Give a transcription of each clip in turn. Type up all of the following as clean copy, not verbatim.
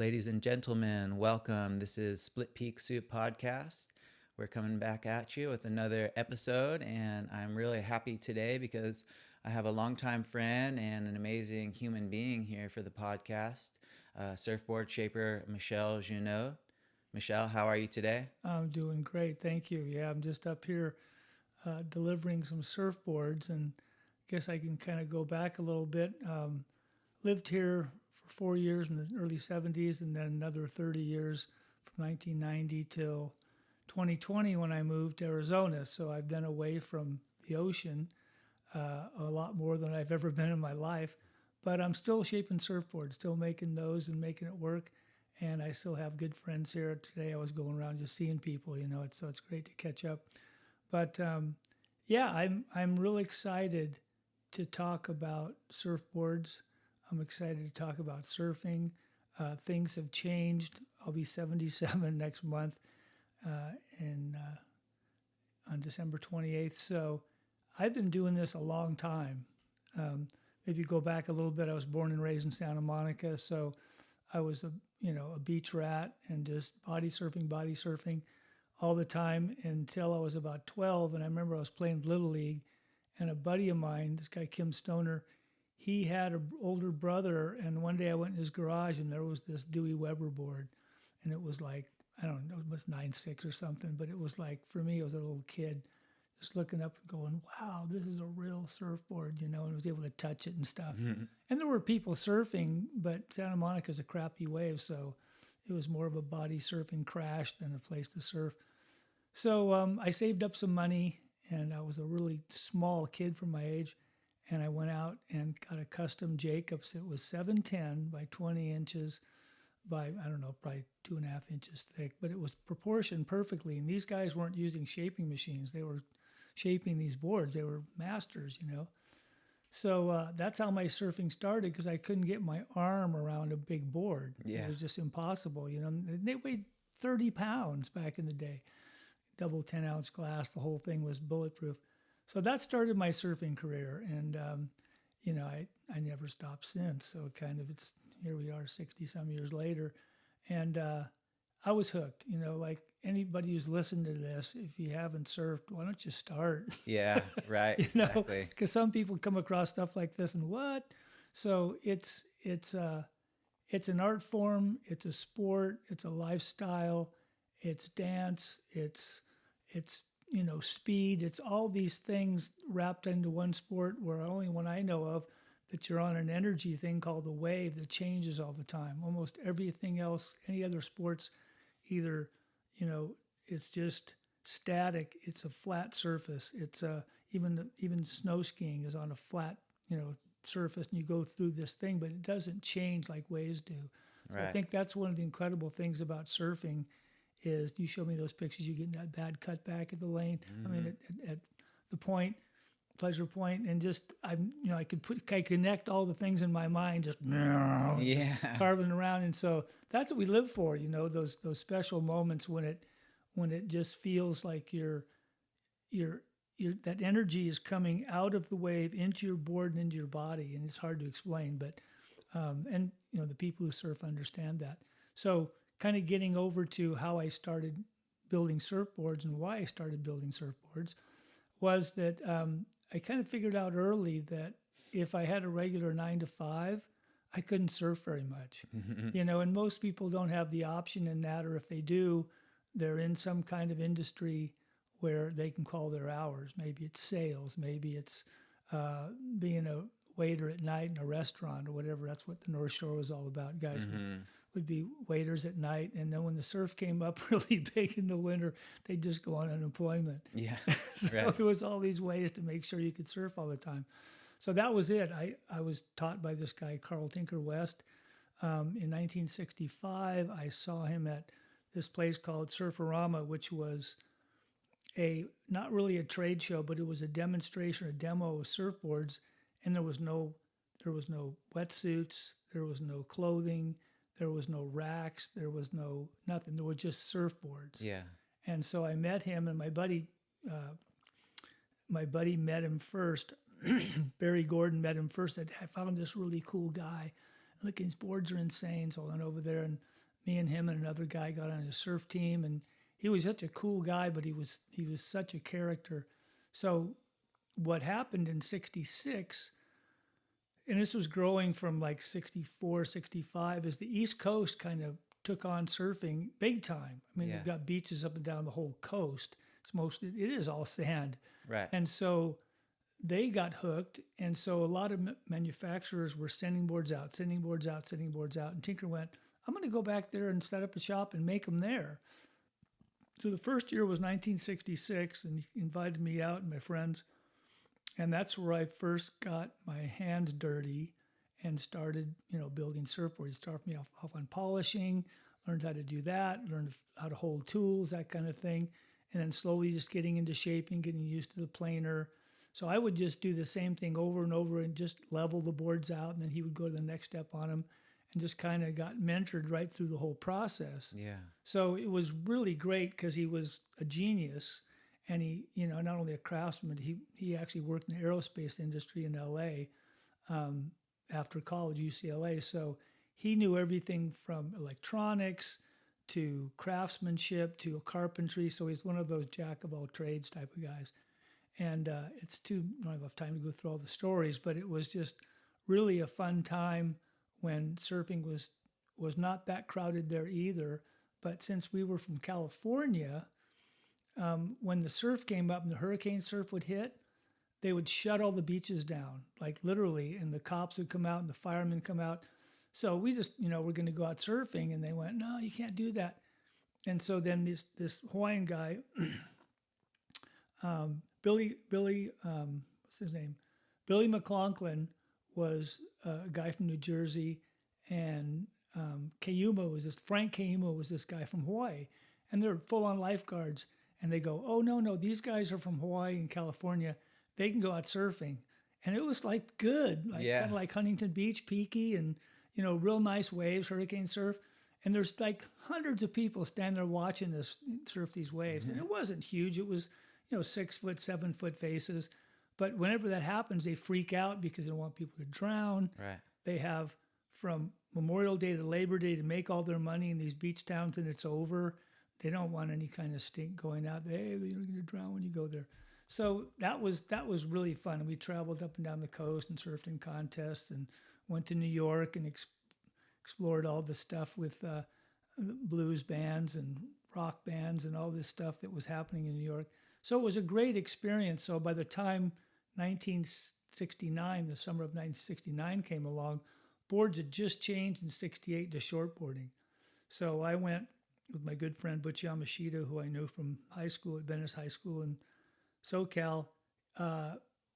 Ladies and gentlemen, welcome. This is Split Peak Soup Podcast. We're coming back at you with another episode, and I'm really happy today because I have a longtime friend and an amazing human being here for the podcast, surfboard shaper Michel Junod. Michel, how are you today? I'm doing great, thank you. Yeah, I'm just up here delivering some surfboards, and I guess I can kind of go back a little bit. Lived here for 4 years in the early 70s, and then another 30 years from 1990 till 2020 when I moved to Arizona. So I've been away from the ocean a lot more than I've ever been in my life. But I'm still shaping surfboards, still making those and making it work. And I still have good friends here. Today I was going around just seeing people, so it's great to catch up. But I'm really excited to talk about surfboards. I'm excited to talk about surfing. Things have changed. I'll be 77 next month on December 28th. So I've been doing this a long time. Maybe go back a little bit. I was born and raised in Santa Monica, so I was a beach rat and just body surfing all the time until I was about 12. And I remember I was playing Little League, and a buddy of mine, this guy Kim Stoner, he had an older brother, and one day I went in his garage and there was this Dewey Weber board, and it was like, I don't know, it was 9.6 or something, but it was like, for me, I was a little kid just looking up and going, wow, this is a real surfboard, and I was able to touch it and stuff. Mm-hmm. And there were people surfing, but Santa Monica's a crappy wave, so it was more of a body surfing crash than a place to surf. So I saved up some money, and I was a really small kid for my age, and I went out and got a custom Jacobs. It was 710 by 20 inches by, I don't know, probably 2.5 inches thick, but it was proportioned perfectly. And these guys weren't using shaping machines. They were shaping these boards. They were masters, So that's how my surfing started, because I couldn't get my arm around a big board. Yeah. It was just impossible, And they weighed 30 pounds back in the day. Double 10-ounce glass. The whole thing was bulletproof. So that started my surfing career, and I never stopped since. So here we are 60-some years later, and I was hooked. Like anybody who's listened to this, if you haven't surfed, why don't you start? Yeah, right. Exactly. Because some people come across stuff like this and what? So it's an art form, it's a sport, it's a lifestyle, it's dance, it's speed. It's all these things wrapped into one sport, where only one I know of that you're on an energy thing called the wave that changes all the time. Almost everything else, any other sports, either, it's just static. It's a flat surface. It's even snow skiing is on a flat, surface, and you go through this thing, but it doesn't change like waves do. So right. I think that's one of the incredible things about surfing is you show me those pictures, you get that bad cut back at the lane. Mm-hmm. I mean, at the point, pleasure point, and just I connect all the things in my mind, just carving around, and so that's what we live for. Those special moments when it just feels like you're that energy is coming out of the wave into your board and into your body, and it's hard to explain, but the people who surf understand that. So kind of getting over to how I started building surfboards and why I started building surfboards was that I kind of figured out early that if I had a regular 9 to 5, I couldn't surf very much. And most people don't have the option in that, or if they do, they're in some kind of industry where they can call their hours. Maybe it's sales, maybe it's being a waiter at night in a restaurant or whatever. That's what the North Shore was all about. Guys would be waiters at night, and then when the surf came up really big in the winter, they'd just go on unemployment. Yeah, so right. There was all these ways to make sure you could surf all the time. So that was it. I was taught by this guy, Carl Tinker West. In 1965, I saw him at this place called Surferama, which was not really a trade show, but it was a demonstration, a demo of surfboards, and there was no wetsuits, there was no clothing, there was no racks, there was no nothing. There were just surfboards. Yeah. And so I met him, and my buddy met him first. Barry Gordon met him first. I found this really cool guy. look, these boards are insane. So I went over there, and me and him and another guy got on a surf team, and he was such a cool guy, but he was such a character. So what happened in 66, and this was growing from like 64, 65, is the East Coast kind of took on surfing big time. I mean, they've got beaches up and down the whole coast. It is all sand. Right. And so they got hooked. And so a lot of manufacturers were sending boards out. And Tinker went, I'm going to go back there and set up a shop and make them there. So the first year was 1966, and he invited me out and my friends. And that's where I first got my hands dirty and started, building surfboards. He started me off on polishing, learned how to do that, learned how to hold tools, that kind of thing. And then slowly just getting into shaping, getting used to the planer. So I would just do the same thing over and over and just level the boards out. And then he would go to the next step on them and just kind of got mentored right through the whole process. Yeah. So it was really great because he was a genius. And he, not only a craftsman, he actually worked in the aerospace industry in LA after college, UCLA. So he knew everything from electronics to craftsmanship to carpentry. So he's one of those jack of all trades type of guys. And I don't have enough time to go through all the stories, but it was just really a fun time when surfing was not that crowded there either. But since we were from California, when the surf came up and the hurricane surf would hit, they would shut all the beaches down, like literally, and the cops would come out and the firemen come out. So we just, we're going to go out surfing, and they went, no, you can't do that. And so then this Hawaiian guy, Billy, what's his name? Billy McClonklin was a guy from New Jersey, and Frank Kayuma was this guy from Hawaii, and they're full-on lifeguards. And they go, oh, no, these guys are from Hawaii and California. They can go out surfing. And it was like good, kind of like Huntington Beach, peaky, and, real nice waves, hurricane surf. And there's like hundreds of people standing there watching us surf these waves. And it wasn't huge. It was, 6 foot, 7 foot faces. But whenever that happens, they freak out because they don't want people to drown. Right. They have from Memorial Day to Labor Day to make all their money in these beach towns, and it's over. They don't want any kind of stink going out. Hey, you're going to drown when you go there. So that was really fun. And we traveled up and down the coast and surfed in contests and went to New York and explored all the stuff with blues bands and rock bands and all this stuff that was happening in New York. So it was a great experience. So by the time 1969, the summer of 1969 came along, boards had just changed in 68 to shortboarding. So I went with my good friend Butch Yamashita, who I knew from high school at Venice High School in SoCal.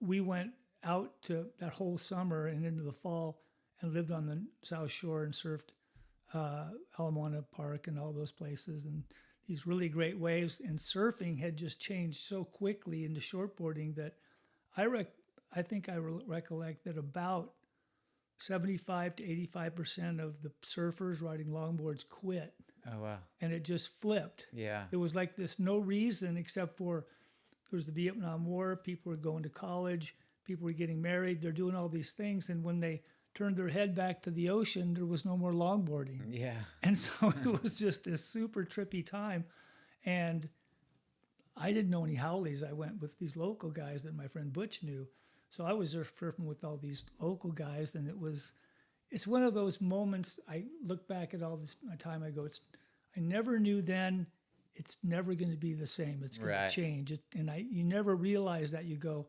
We went out to that whole summer and into the fall and lived on the South Shore and surfed Ala Park and all those places and these really great waves. And surfing had just changed so quickly into shortboarding that I think I recollect that about 75 to 85% of the surfers riding longboards quit. Oh, wow. And it just flipped. Yeah. It was like this, no reason except for there was the Vietnam War, people were going to college, people were getting married, they're doing all these things. And when they turned their head back to the ocean, there was no more longboarding. Yeah. And so it was just this super trippy time. And I didn't know any howlies. I went with these local guys that my friend Butch knew. So I was surfing with all these local guys, and it's one of those moments. I look back at all this my time. I go, I never knew then. It's never going to be the same. It's going to change. You never realize that. You go,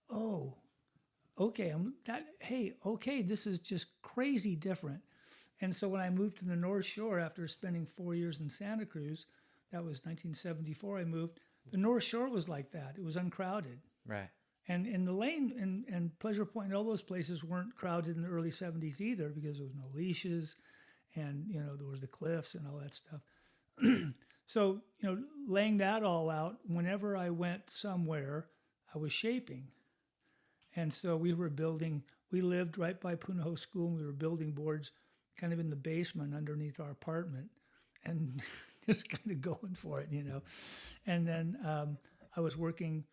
oh, okay, this is just crazy different. And so when I moved to the North Shore after spending 4 years in Santa Cruz, that was 1974. I moved. The North Shore was like that. It was uncrowded. Right. And in the Lane and Pleasure Point and all those places weren't crowded in the early 70s either because there was no leashes and, there was the cliffs and all that stuff. So, laying that all out, whenever I went somewhere, I was shaping. And so we lived right by Punahou School, and we were building boards kind of in the basement underneath our apartment and just kind of going for it, And then I was working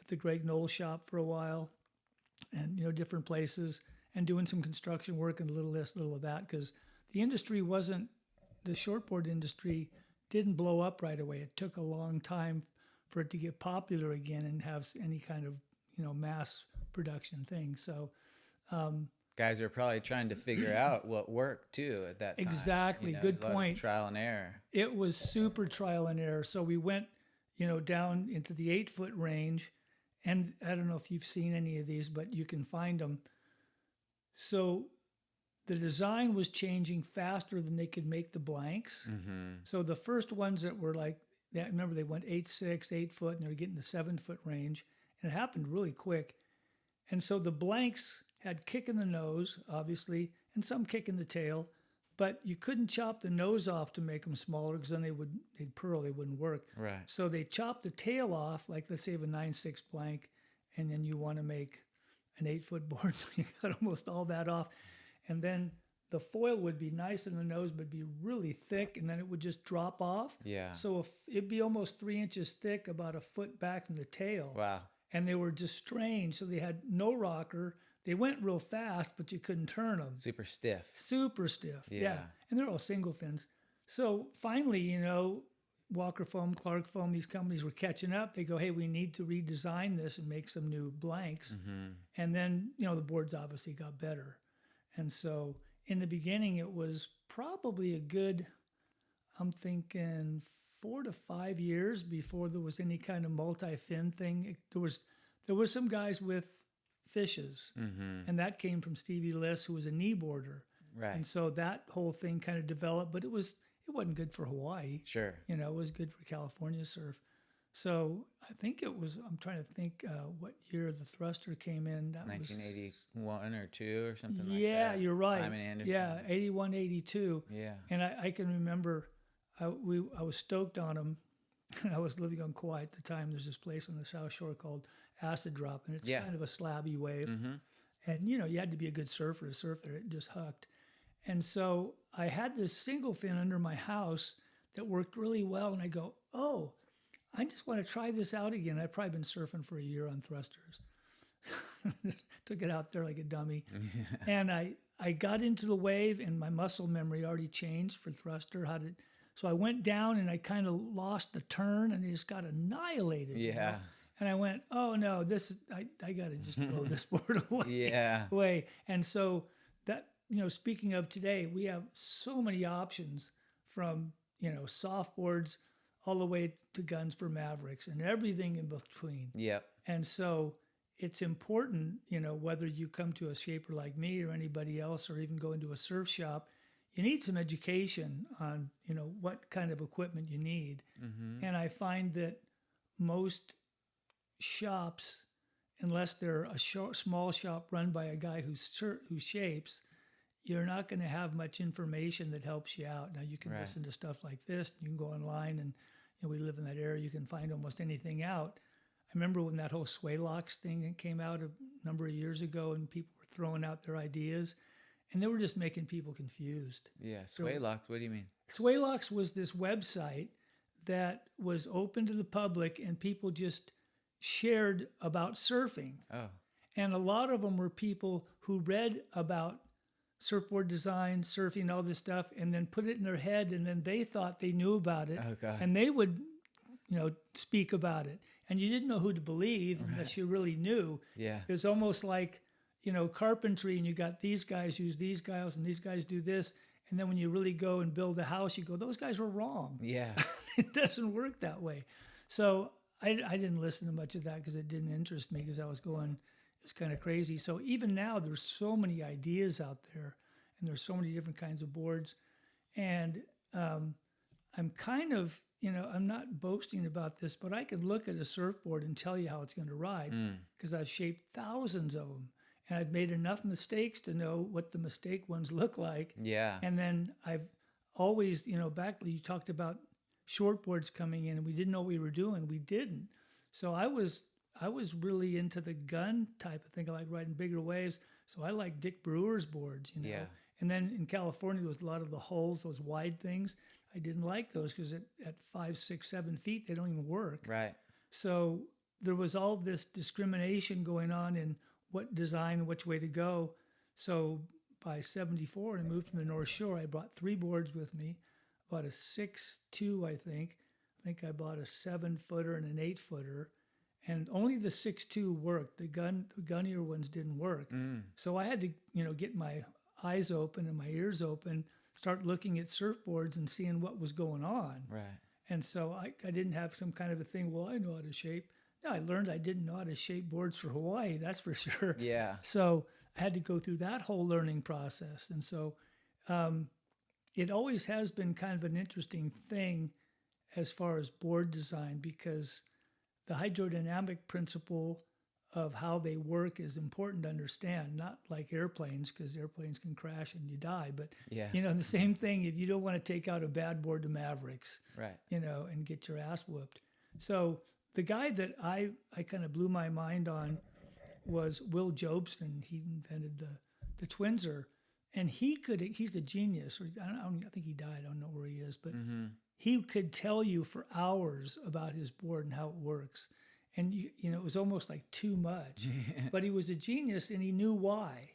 the Greg Knoll shop for a while and, different places. and doing some construction work and a little this, little of that, because the industry wasn't, the shortboard industry didn't blow up right away. It took a long time for it to get popular again and have any kind of, mass production thing. So, guys are probably trying to figure out what worked too at that time. Exactly. Good point. Trial and error. It was super trial and error. So we went, down into the 8-foot range, and I don't know if you've seen any of these, but you can find them. So the design was changing faster than they could make the blanks. Mm-hmm. So the first ones that were like that, remember they went 8'6", 8 foot, and they were getting the 7-foot range, and it happened really quick. And so the blanks had kick in the nose, obviously, and some kick in the tail, but you couldn't chop the nose off to make them smaller because then they'd purl, they wouldn't work. Right. So they chopped the tail off, like let's say of a 9'6" blank, and then you want to make an 8-foot board, so you got almost all that off. And then the foil would be nice in the nose, but be really thick, and then it would just drop off. Yeah. So if it'd be almost 3 inches thick, about a foot back from the tail. Wow. And they were just strange. So they had no rocker. They went real fast, but you couldn't turn them. Super stiff. Super stiff. Yeah. And they're all single fins. So finally, Walker Foam, Clark Foam, these companies were catching up. They go, hey, we need to redesign this and make some new blanks. Mm-hmm. And then, the boards obviously got better. And so in the beginning, it was probably a good, I'm thinking 4 to 5 years before there was any kind of multi-fin thing. There was some guys with fishes, Mm-hmm. and that came from Stevie Liss, who was a knee boarder. Right. And so that whole thing kind of developed, but it wasn't good for Hawaii. Sure. It was good for California surf. So I think it was, I'm trying to think what year the thruster came in. That 1981 or 2 or something like that. Yeah, you're right. Simon Anderson. Yeah, 81, 82. Yeah. And I can remember I was stoked on them. I was living on Kauai at the time. There's this place on the South Shore called Acid Drop, and it's kind of a slabby wave. Mm-hmm. And, you had to be a good surfer to surf there. It just hucked. And so I had this single fin under my house that worked really well. And I go, oh, I just want to try this out again. I've probably been surfing for a year on thrusters. Took it out there like a dummy. And I got into the wave, and my muscle memory already changed for thruster. So I went down, and I kind of lost the turn, and it just got annihilated. Yeah. And I went, oh no, I got to just throw this board away. Yeah. Away. And so that, speaking of today, we have so many options from, soft boards all the way to guns for Mavericks and everything in between. Yep. And so it's important, whether you come to a shaper like me or anybody else, or even go into a surf shop, you need some education on, what kind of equipment you need. Mm-hmm. And I find that most shops, unless they're a small shop run by a guy who shapes, you're not going to have much information that helps you out. Now you can listen to stuff like this. You can go online, and we live in that area. You can find almost anything out. I remember when that whole sway locks thing came out a number of years ago, and people were throwing out their ideas, and they were just making people confused. Yeah, sway locks. What do you mean? Sway locks was this website that was open to the public, and people just shared about surfing. Oh. And a lot of them were people who read about surfboard design, surfing, all this stuff, and then put it in their head, and then they thought they knew about it. Oh, God. And they would, speak about it. And you didn't know who to believe unless you really knew. Yeah. It was almost like, carpentry, and you got these guys use these guys, and these guys do this. And then when you really go and build a house, you go, those guys were wrong. Yeah. It doesn't work that way. So I didn't listen to much of that because it didn't interest me, because I was going, it's kind of crazy. So even now, there's so many ideas out there, and there's so many different kinds of boards. And I'm kind of, I'm not boasting about this, but I can look at a surfboard and tell you how it's going to ride, because I've shaped thousands of them. And I've made enough mistakes to know what the mistake ones look like. Yeah. And then I've always, back you talked about shortboards coming in, and we didn't know what we were doing. We didn't. So I was really into the gun type of thing. I like riding bigger waves. So I like Dick Brewer's boards, Yeah. And then in California, there was a lot of the hulls, those wide things. I didn't like those because at 5, 6, 7 feet, they don't even work. Right. So there was all this discrimination going on in what design, which way to go. So by 74, and I moved to the North Shore, I brought 3 boards with me. Bought a 6'2", I think. I think I bought a 7-footer and an 8-footer. And only the 6'2" worked. The gunnier ones didn't work. So I had to, get my eyes open and my ears open, start looking at surfboards and seeing what was going on. Right. And so I didn't have some kind of a thing, well, I know how to shape. No, I learned I didn't know how to shape boards for Hawaii, that's for sure. Yeah. So I had to go through that whole learning process. And so it always has been kind of an interesting thing as far as board design, because the hydrodynamic principle of how they work is important to understand, not like airplanes, because airplanes can crash and you die. But, Yeah. The same thing, if you don't want to take out a bad board to Mavericks, Right. and get your ass whooped. So the guy that I kind of blew my mind on was Will Jobson. He invented the Twinser. And he's a genius. Or I think he died. I don't know where he is. But he could tell you for hours about his board and how it works. And, it was almost like too much. But he was a genius and he knew why.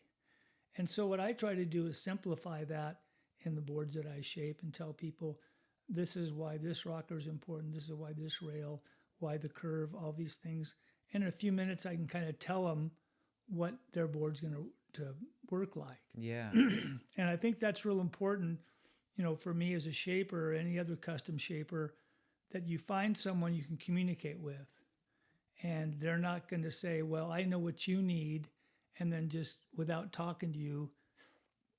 And so what I try to do is simplify that in the boards that I shape and tell people, this is why this rocker is important. This is why this rail, why the curve, all these things. And in a few minutes, I can kind of tell them what their board's going to work like. Yeah. And I think that's real important, for me as a shaper or any other custom shaper, that you find someone you can communicate with. And they're not going to say, well, I know what you need, and then just without talking to you,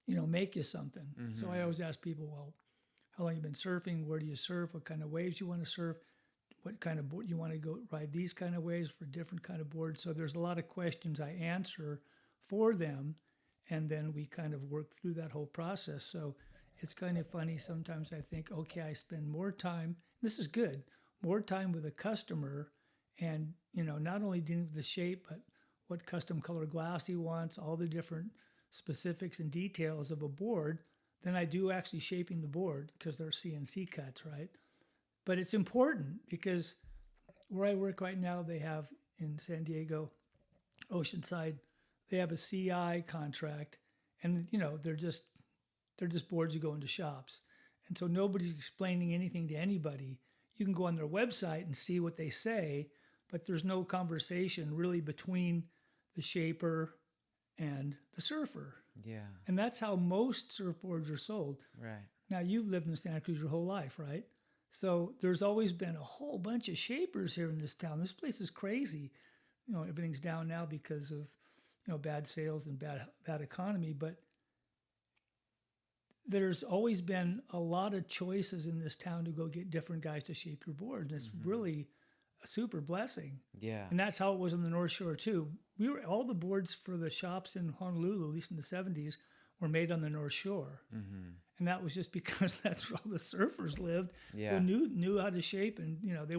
make you something. So I always ask people, well, how long you been surfing? Where do you surf? What kind of waves you want to surf? What kind of board you want to go ride these kind of waves for different kind of boards? So there's a lot of questions I answer for them, and then we kind of work through that whole process. So it's kind of funny. Sometimes I think, okay, I spend more time, this is good, more time with a customer and, not only dealing with the shape, but what custom color glass he wants, all the different specifics and details of a board, than I do actually shaping the board, because they're CNC cuts, right? But it's important because where I work right now, they have in San Diego, Oceanside, they have a CI contract, and they're just boards that go into shops, and so nobody's explaining anything to anybody. You can go on their website and see what they say, but there's no conversation really between the shaper and the surfer. Yeah. And that's how most surfboards are sold. Right. Now, you've lived in Santa Cruz your whole life, right? So there's always been a whole bunch of shapers here in this town. This place is crazy. Everything's down now because of, bad sales and bad economy. But there's always been a lot of choices in this town to go get different guys to shape your boards. And it's really a super blessing. Yeah. And that's how it was on the North Shore too. All the boards for the shops in Honolulu, at least in the 70s, were made on the North Shore. And that was just because that's where all the surfers lived, Yeah. who knew how to shape, and they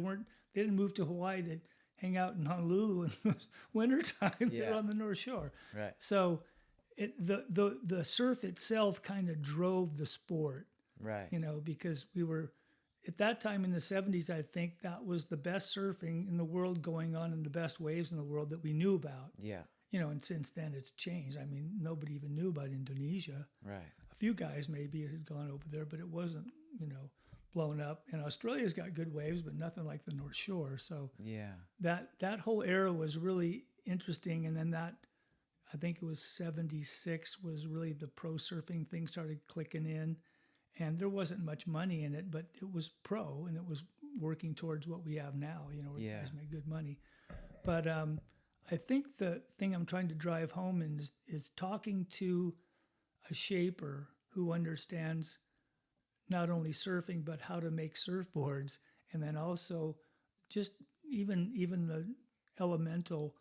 didn't move to Hawaii to hang out in Honolulu in the wintertime. Yeah. They're on the North Shore. Right. So the surf itself kind of drove the sport, Right. because we were at that time in the 70s, I think that was the best surfing in the world going on and the best waves in the world that we knew about. Yeah. And since then it's changed. I mean, nobody even knew about Indonesia. Right. A few guys maybe had gone over there, but it wasn't, blown up. And Australia's got good waves, but nothing like the North Shore. So Yeah. that whole era was really interesting. And then I think it was 76 was really the pro surfing thing started clicking in. And there wasn't much money in it, but it was pro, and it was working towards what we have now, where Yeah. guys make good money. But I think the thing I'm trying to drive home is talking to a shaper who understands not only surfing, but how to make surfboards, and then also just even the elemental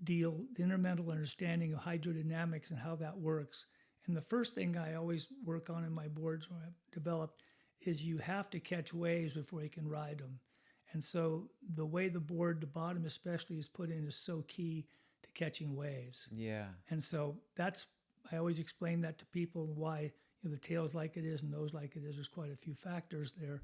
deal, the elemental understanding of hydrodynamics and how that works. And the first thing I always work on in my boards when I've developed is you have to catch waves before you can ride them. And so the way the board, the bottom especially, is put in is so key to catching waves. Yeah. And so I always explain that to people, why the tail's like it is and nose like it is. There's quite a few factors there.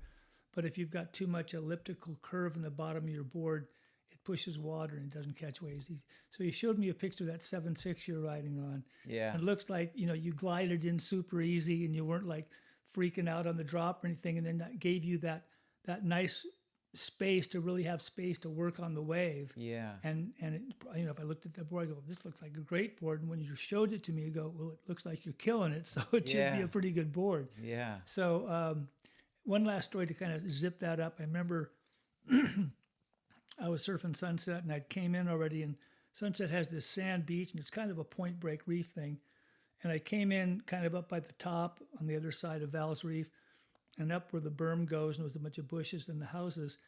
But if you've got too much elliptical curve in the bottom of your board, it pushes water and it doesn't catch waves. So he showed me a picture of that 7.6 you're riding on. Yeah. And it looks like, you glided in super easy and you weren't like freaking out on the drop or anything. And then that gave you that nice space to really have space to work on the wave. Yeah. And it, if I looked at the board, I go, this looks like a great board. And when you showed it to me, I go, well, it looks like you're killing it. So it should be a pretty good board. Yeah. So one last story to kind of zip that up. I remember I was surfing Sunset and I came in already, and Sunset has this sand beach and it's kind of a point break reef thing. And I came in kind of up by the top on the other side of Val's Reef and up where the berm goes, and there was a bunch of bushes and the houses.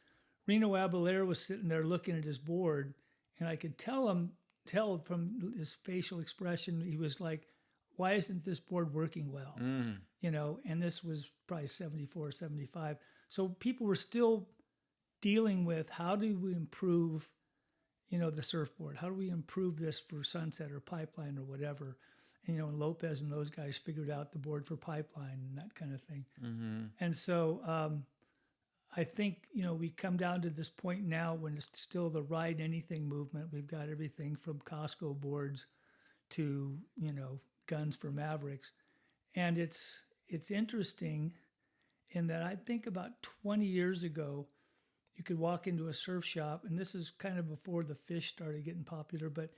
Reno Abelard was sitting there looking at his board, and I could tell from his facial expression, he was like, why isn't this board working well? And this was probably 74, 75. So people were still dealing with, how do we improve, the surfboard? How do we improve this for Sunset or Pipeline or whatever? And Lopez and those guys figured out the board for Pipeline and that kind of thing. Mm-hmm. And so I think, we come down to this point now when it's still the ride anything movement. We've got everything from Costco boards to, guns for Mavericks. And it's interesting in that I think about 20 years ago, you could walk into a surf shop, and this is kind of before the fish started getting popular, but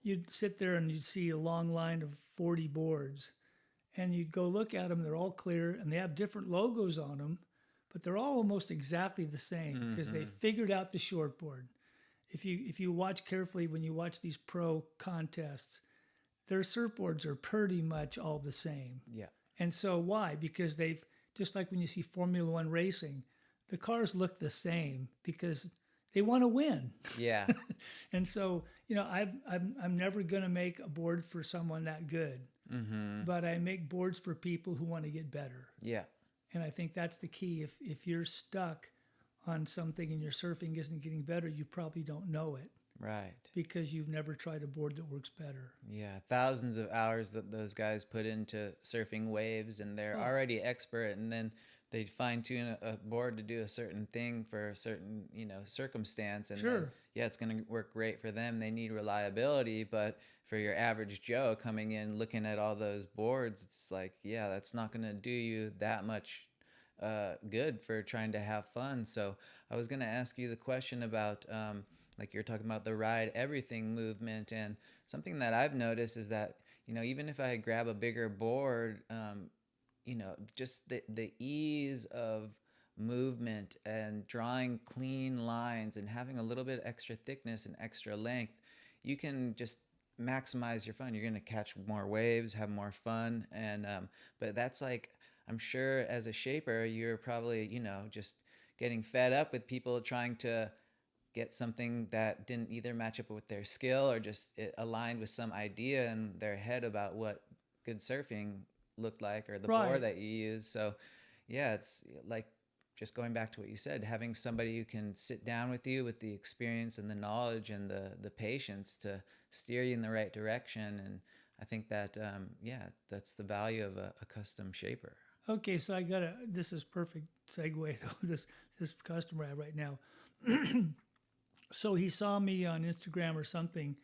you'd sit there and you'd see a long line of 40 boards, and you'd go look at them. They're all clear, and they have different logos on them, but they're all almost exactly the same because they figured out the shortboard. If you watch carefully, when you watch these pro contests, their surfboards are pretty much all the same. Yeah. And so why? Because they've, just like when you see Formula One racing, the cars look the same because they want to win. Yeah. And so, I'm never going to make a board for someone that good, but I make boards for people who want to get better. Yeah. And I think that's the key. If you're stuck on something and your surfing isn't getting better, you probably don't know it. Right. Because you've never tried a board that works better. Yeah. Thousands of hours that those guys put into surfing waves, and they're already expert, and then they fine tune a board to do a certain thing for a certain, circumstance. And then, it's going to work great for them. They need reliability, but for your average Joe coming in, looking at all those boards, it's like, that's not going to do you that much good for trying to have fun. So I was going to ask you the question about, like you're talking about the ride everything movement, and something that I've noticed is that, even if I grab a bigger board, just the ease of movement and drawing clean lines and having a little bit extra thickness and extra length, you can just maximize your fun. You're going to catch more waves, have more fun. And but that's like, I'm sure as a shaper, you're probably, just getting fed up with people trying to get something that didn't either match up with their skill or just it aligned with some idea in their head about what good surfing looked like, or the board that you use. So it's like, just going back to what you said, having somebody who can sit down with you with the experience and the knowledge and the patience to steer you in the right direction. And I think that that's the value of a custom shaper. Okay, so this is perfect segue to this customer I have right now. So he saw me on Instagram or something,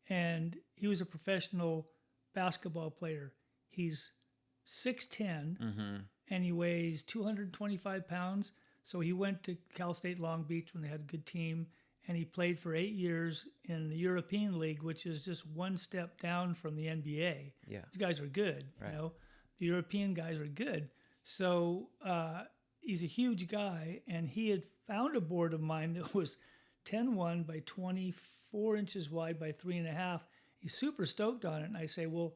and he was a professional basketball player. He's 6'10", and he weighs 225 pounds. So he went to Cal State Long Beach when they had a good team, and he played for 8 years in the European League, which is just one step down from the NBA. Yeah. These guys are good, right. The European guys are good. So he's a huge guy, and he had found a board of mine that was 10-1 by 24 inches wide by 3.5. He's super stoked on it, and I say, well,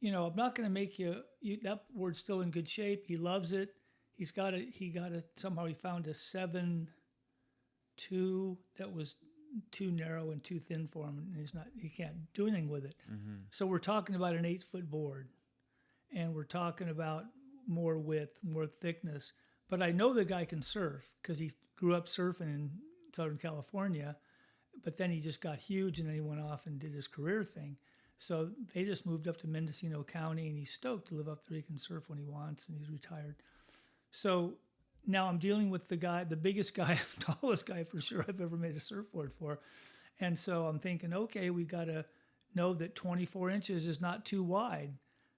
I'm not going to make you, that board's still in good shape. He loves it. He somehow he found a 7.2 that was too narrow and too thin for him, and he can't do anything with it. So we're talking about an 8-foot board, and we're talking about more width, more thickness. But I know the guy can surf because he grew up surfing in Southern California, but then he just got huge, and then he went off and did his career thing. So they just moved up to Mendocino County, and he's stoked to live up there. He can surf when he wants, and he's retired. So now I'm dealing with the biggest guy, tallest guy for sure I've ever made a surfboard for. And so I'm thinking, okay, we got to know that 24 inches is not too wide.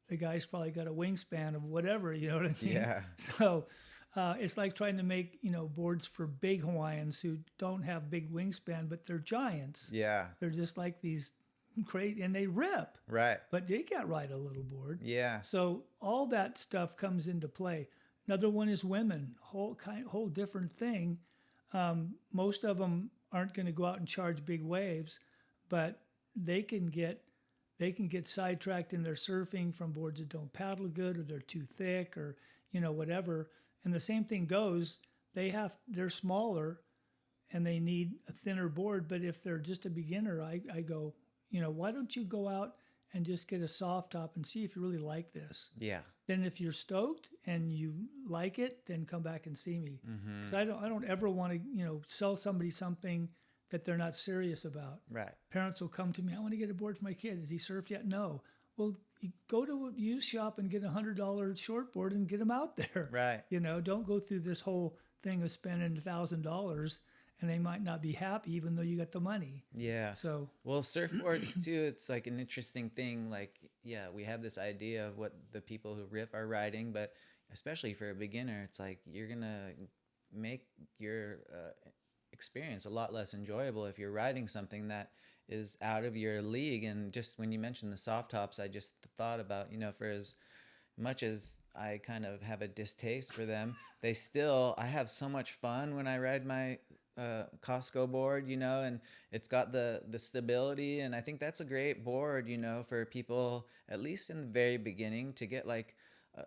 The guy's probably got a wingspan of whatever, you know what I mean? Yeah. So it's like trying to make, boards for big Hawaiians who don't have big wingspan, but they're giants. Yeah. They're just like these crazy, and they rip. Right. But they can't ride a little board. Yeah. So all that stuff comes into play. Another one is women, whole different thing. Most of them aren't going to go out and charge big waves, but they can get sidetracked in their surfing from boards that don't paddle good, or they're too thick, or whatever. And the same thing goes. They're smaller, and they need a thinner board. But if they're just a beginner, I go, why don't you go out and just get a soft top and see if you really like this? Yeah. Then if you're stoked and you like it, then come back and see me. Because I don't ever want to, sell somebody something that they're not serious about. Right. Parents will come to me, I want to get a board for my kid. Has he surfed yet? No. Well, you go to a used shop and get a $100 shortboard and get them out there. Right. Don't go through this whole thing of spending $1,000 and they might not be happy even though you got the money. Yeah. So, well, surfboards too, it's like an interesting thing. Like, yeah, we have this idea of what the people who rip are riding, but especially for a beginner, it's like you're going to make your experience a lot less enjoyable if you're riding something that is out of your league. And just when you mentioned the soft tops, I just thought about, for as much as I kind of have a distaste for them, I have so much fun when I ride my Costco board, and it's got the stability, and I think that's a great board, for people, at least in the very beginning, to get like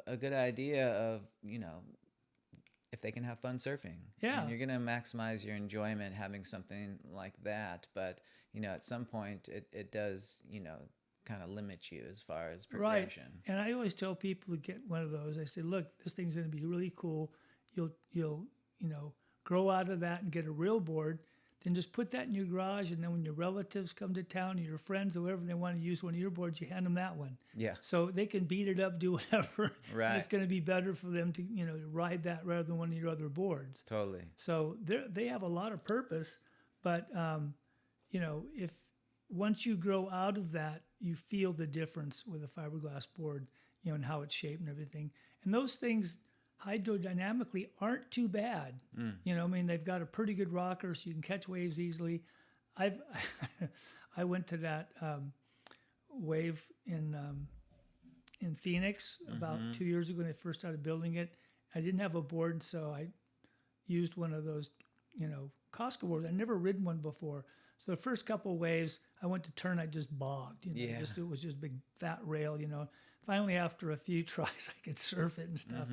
a good idea of, if they can have fun surfing. Yeah. And you're going to maximize your enjoyment having something like that. But, at some point it does, kind of limit you as far as progression. Right. And I always tell people to get one of those. I say, look, this thing's going to be really cool. You'll grow out of that and get a real board. Then just put that in your garage, and then when your relatives come to town, or your friends, or whoever, they want to use one of your boards, you hand them that one. Yeah. So they can beat it up, do whatever. Right. And it's going to be better for them to to ride that rather than one of your other boards. Totally. So they have a lot of purpose, but if once you grow out of that, you feel the difference with a fiberglass board, and how it's shaped and everything. And those things hydrodynamically aren't too bad. They've got a pretty good rocker, so you can catch waves easily. I went to that wave in Phoenix about 2 years ago when they first started building it. I didn't have a board, so I used one of those, Costco boards. I'd never ridden one before. So the first couple of waves, I went to turn, I just bogged. Yeah. It was just a big fat rail, Finally, after a few tries, I could surf it and stuff.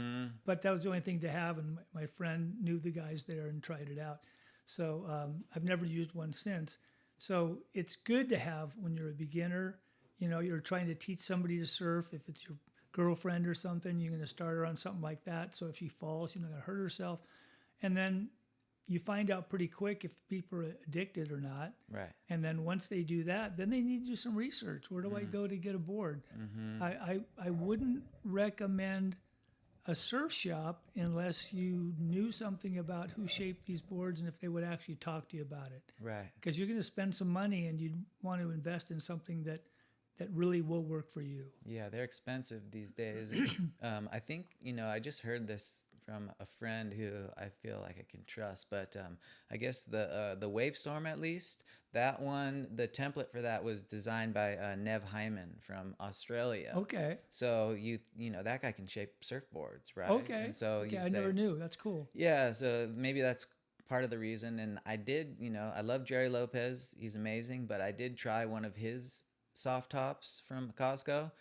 But that was the only thing to have, and my friend knew the guys there and tried it out. So I've never used one since. So it's good to have when you're a beginner. You're trying to teach somebody to surf. If it's your girlfriend or something, you're going to start her on something like that. So if she falls, she's not going to hurt herself. And then you find out pretty quick if people are addicted or not. Right. And then once they do that, then they need to do some research. Where do I go to get a board? I wouldn't recommend a surf shop unless you knew something about who shaped these boards and if they would actually talk to you about it. Right. Because you're going to spend some money and you'd want to invest in something that really will work for you. Yeah, they're expensive these days. I think, I just heard this from a friend who I feel like I can trust, but I guess the Wavestorm, at least, that one, the template for that was designed by Nev Hyman from Australia. Okay. So that guy can shape surfboards, right? Okay. And so I never knew. That's cool. Yeah, so maybe that's part of the reason. And I did, I love Jerry Lopez. He's amazing, but I did try one of his soft tops from Costco,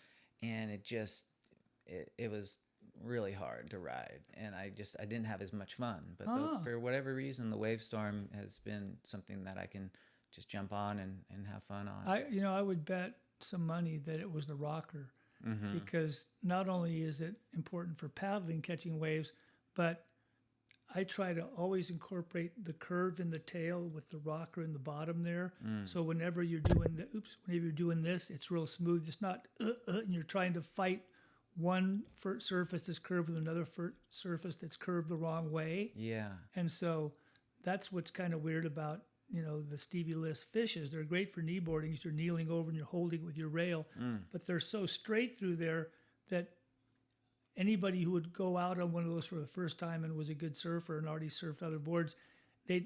and it was really hard to ride, and I didn't have as much fun. But for whatever reason, the Wavestorm has been something that I can just jump on and have fun on. I would bet some money that it was the rocker, because not only is it important for paddling, catching waves, but I try to always incorporate the curve in the tail with the rocker in the bottom there. So whenever you're doing this, it's real smooth. It's not and you're trying to fight one surface that's curved with another surface that's curved the wrong way. Yeah. And so that's what's kind of weird about, the Stevie List fishes. They're great for kneeboarding because you're kneeling over and you're holding it with your rail, but they're so straight through there that anybody who would go out on one of those for the first time and was a good surfer and already surfed other boards, as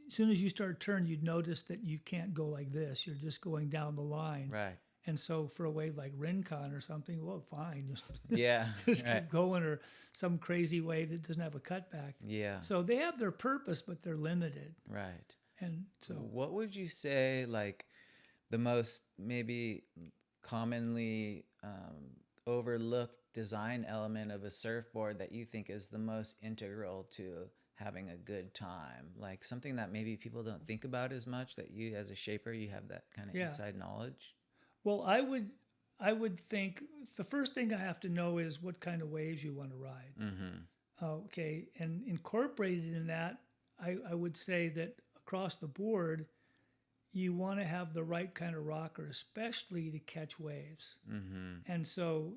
soon as you start turning, you'd notice that you can't go like this. You're just going down the line. Right. And so for a wave like Rincon or something, well, fine. Just, Yeah. just Right. keep going, or some crazy wave that doesn't have a cutback. Yeah. So they have their purpose, but they're limited. Right. And so What would you say, like, the most maybe commonly overlooked design element of a surfboard that you think is the most integral to having a good time? Like something that maybe people don't think about as much, that you as a shaper, you have that kind of inside knowledge? well, I would think the first thing I have to know is what kind of waves you want to ride. Mm-hmm. Okay, and incorporated in that, I would say that across the board, you want to have the right kind of rocker, especially to catch waves. Mm-hmm. And so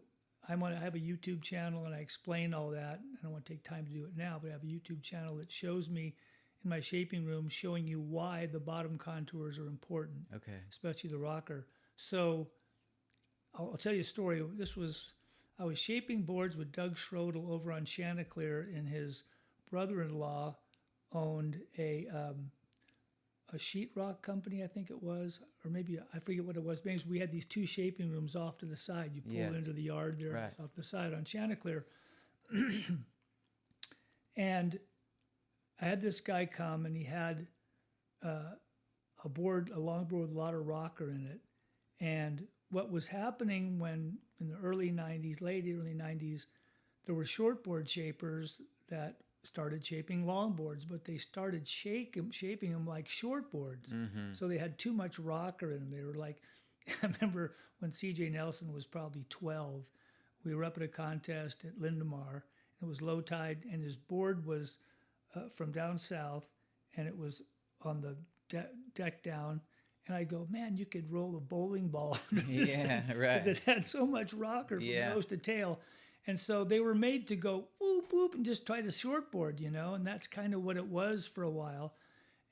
I have a YouTube channel and I explain all that. I don't want to take time to do it now, but I have a YouTube channel that shows me in my shaping room, showing you why the bottom contours are important, Okay. especially the rocker. So I'll tell you a story. I was shaping boards with Doug Schrodel over on Chanticleer, and his brother-in-law owned a sheetrock company, I think it was, or maybe I forget what it was. Because we had these two shaping rooms off to the side. You pull into the yard there, Right. off the side on Chanticleer. And I had this guy come, and he had a longboard with a lot of rocker in it. And what was happening when, in the early 90s, late early 90s, there were shortboard shapers that started shaping longboards, but they started shaping them like shortboards. Mm-hmm. So they had too much rocker in them. They were like, I remember when CJ Nelson was probably 12, we were up at a contest at Lindemar. It was low tide, and his board was from down south, and it was on the deck down. And I go, man, you could roll a bowling ball under this Yeah, thing, right. 'cause it had so much rocker from Yeah. nose to tail. And so they were made to go whoop, whoop, and just try to shortboard, and that's kind of what it was for a while.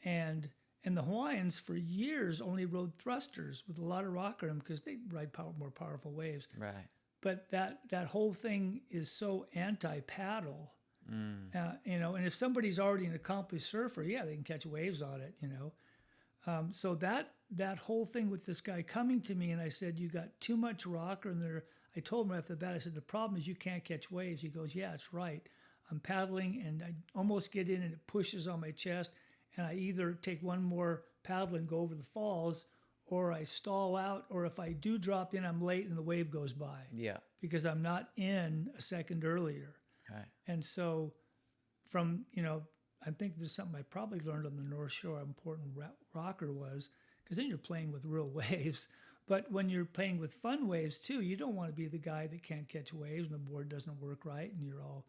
And the Hawaiians for years only rode thrusters with a lot of rocker in them because they ride more powerful waves. Right. But that whole thing is so anti-paddle, and if somebody's already an accomplished surfer, yeah, they can catch waves on it, So that whole thing with this guy coming to me, and I said, you got too much rocker in there. I told him right off the bat, I said, the problem is you can't catch waves. He goes, yeah, it's right. I'm paddling, and I almost get in, and it pushes on my chest, and I either take one more paddle and go over the falls, or I stall out, or if I do drop in, I'm late and the wave goes by. Yeah. Because I'm not in a second earlier. Right. And so from, I think this is something I probably learned on the North Shore, how important rocker was, because then you're playing with real waves. But when you're playing with fun waves too, you don't want to be the guy that can't catch waves and the board doesn't work right and you're all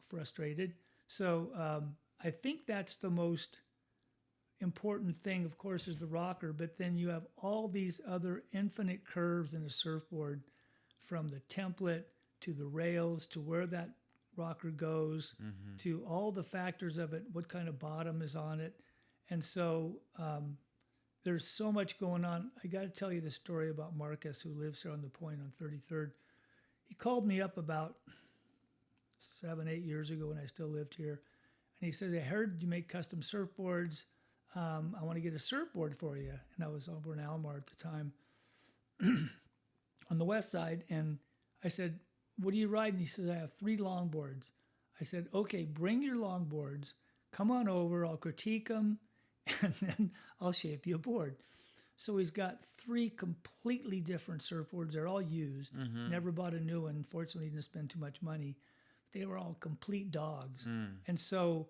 frustrated. So I think that's the most important thing, of course, is the rocker. But then you have all these other infinite curves in a surfboard, from the template to the rails to where that rocker goes, to all the factors of it, what kind of bottom is on it. And so there's so much going on. I got to tell you the story about Marcus, who lives here on the Point on 33rd. He called me up about 7-8 years ago when I still lived here. And he says, I heard you make custom surfboards. I want to get a surfboard for you. And I was over in Almar at the time on the west side. And I said, what do you ride? And he says, I have 3 longboards. I said, okay, bring your longboards. Come on over. I'll critique them, and then I'll shape you a board. So he's got 3 completely different surfboards. They're all used. Never bought a new one. Fortunately, didn't spend too much money. They were all complete dogs. And so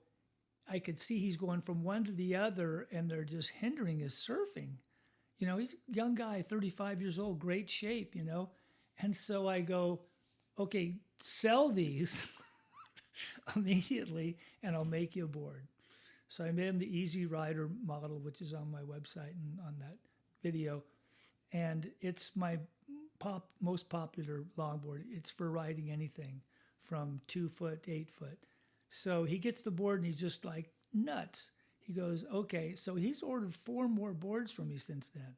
I could see he's going from one to the other, and they're just hindering his surfing. He's a young guy, 35 years old, great shape, And so I go, okay, sell these immediately, and I'll make you a board. So I made him the Easy Rider model, which is on my website and on that video. And it's my most popular longboard. It's for riding anything from 2 foot to 8 foot. So he gets the board and he's just like nuts. He goes, okay. So he's ordered 4 more boards from me since then.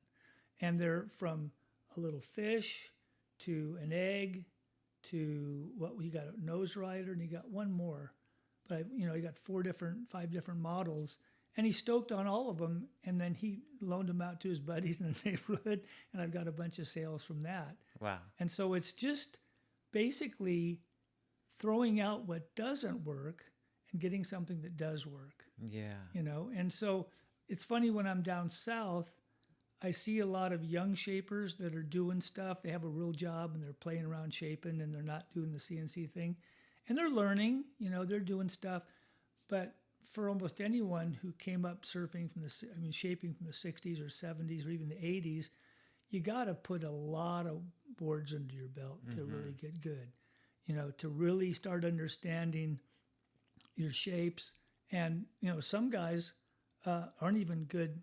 And they're from a little fish to an egg to you got a nose rider and you got one more. But you got 5 different models. And he's stoked on all of them. And then he loaned them out to his buddies in the neighborhood. And I've got a bunch of sales from that. Wow. And so it's just basically throwing out what doesn't work and getting something that does work. Yeah. And so it's funny when I'm down south, I see a lot of young shapers that are doing stuff. They have a real job and they're playing around shaping and they're not doing the CNC thing. And they're learning, they're doing stuff. But for almost anyone who came up shaping from the 60s or 70s or even the 80s, you got to put a lot of boards under your belt to really get good, to really start understanding your shapes. And, some guys aren't even good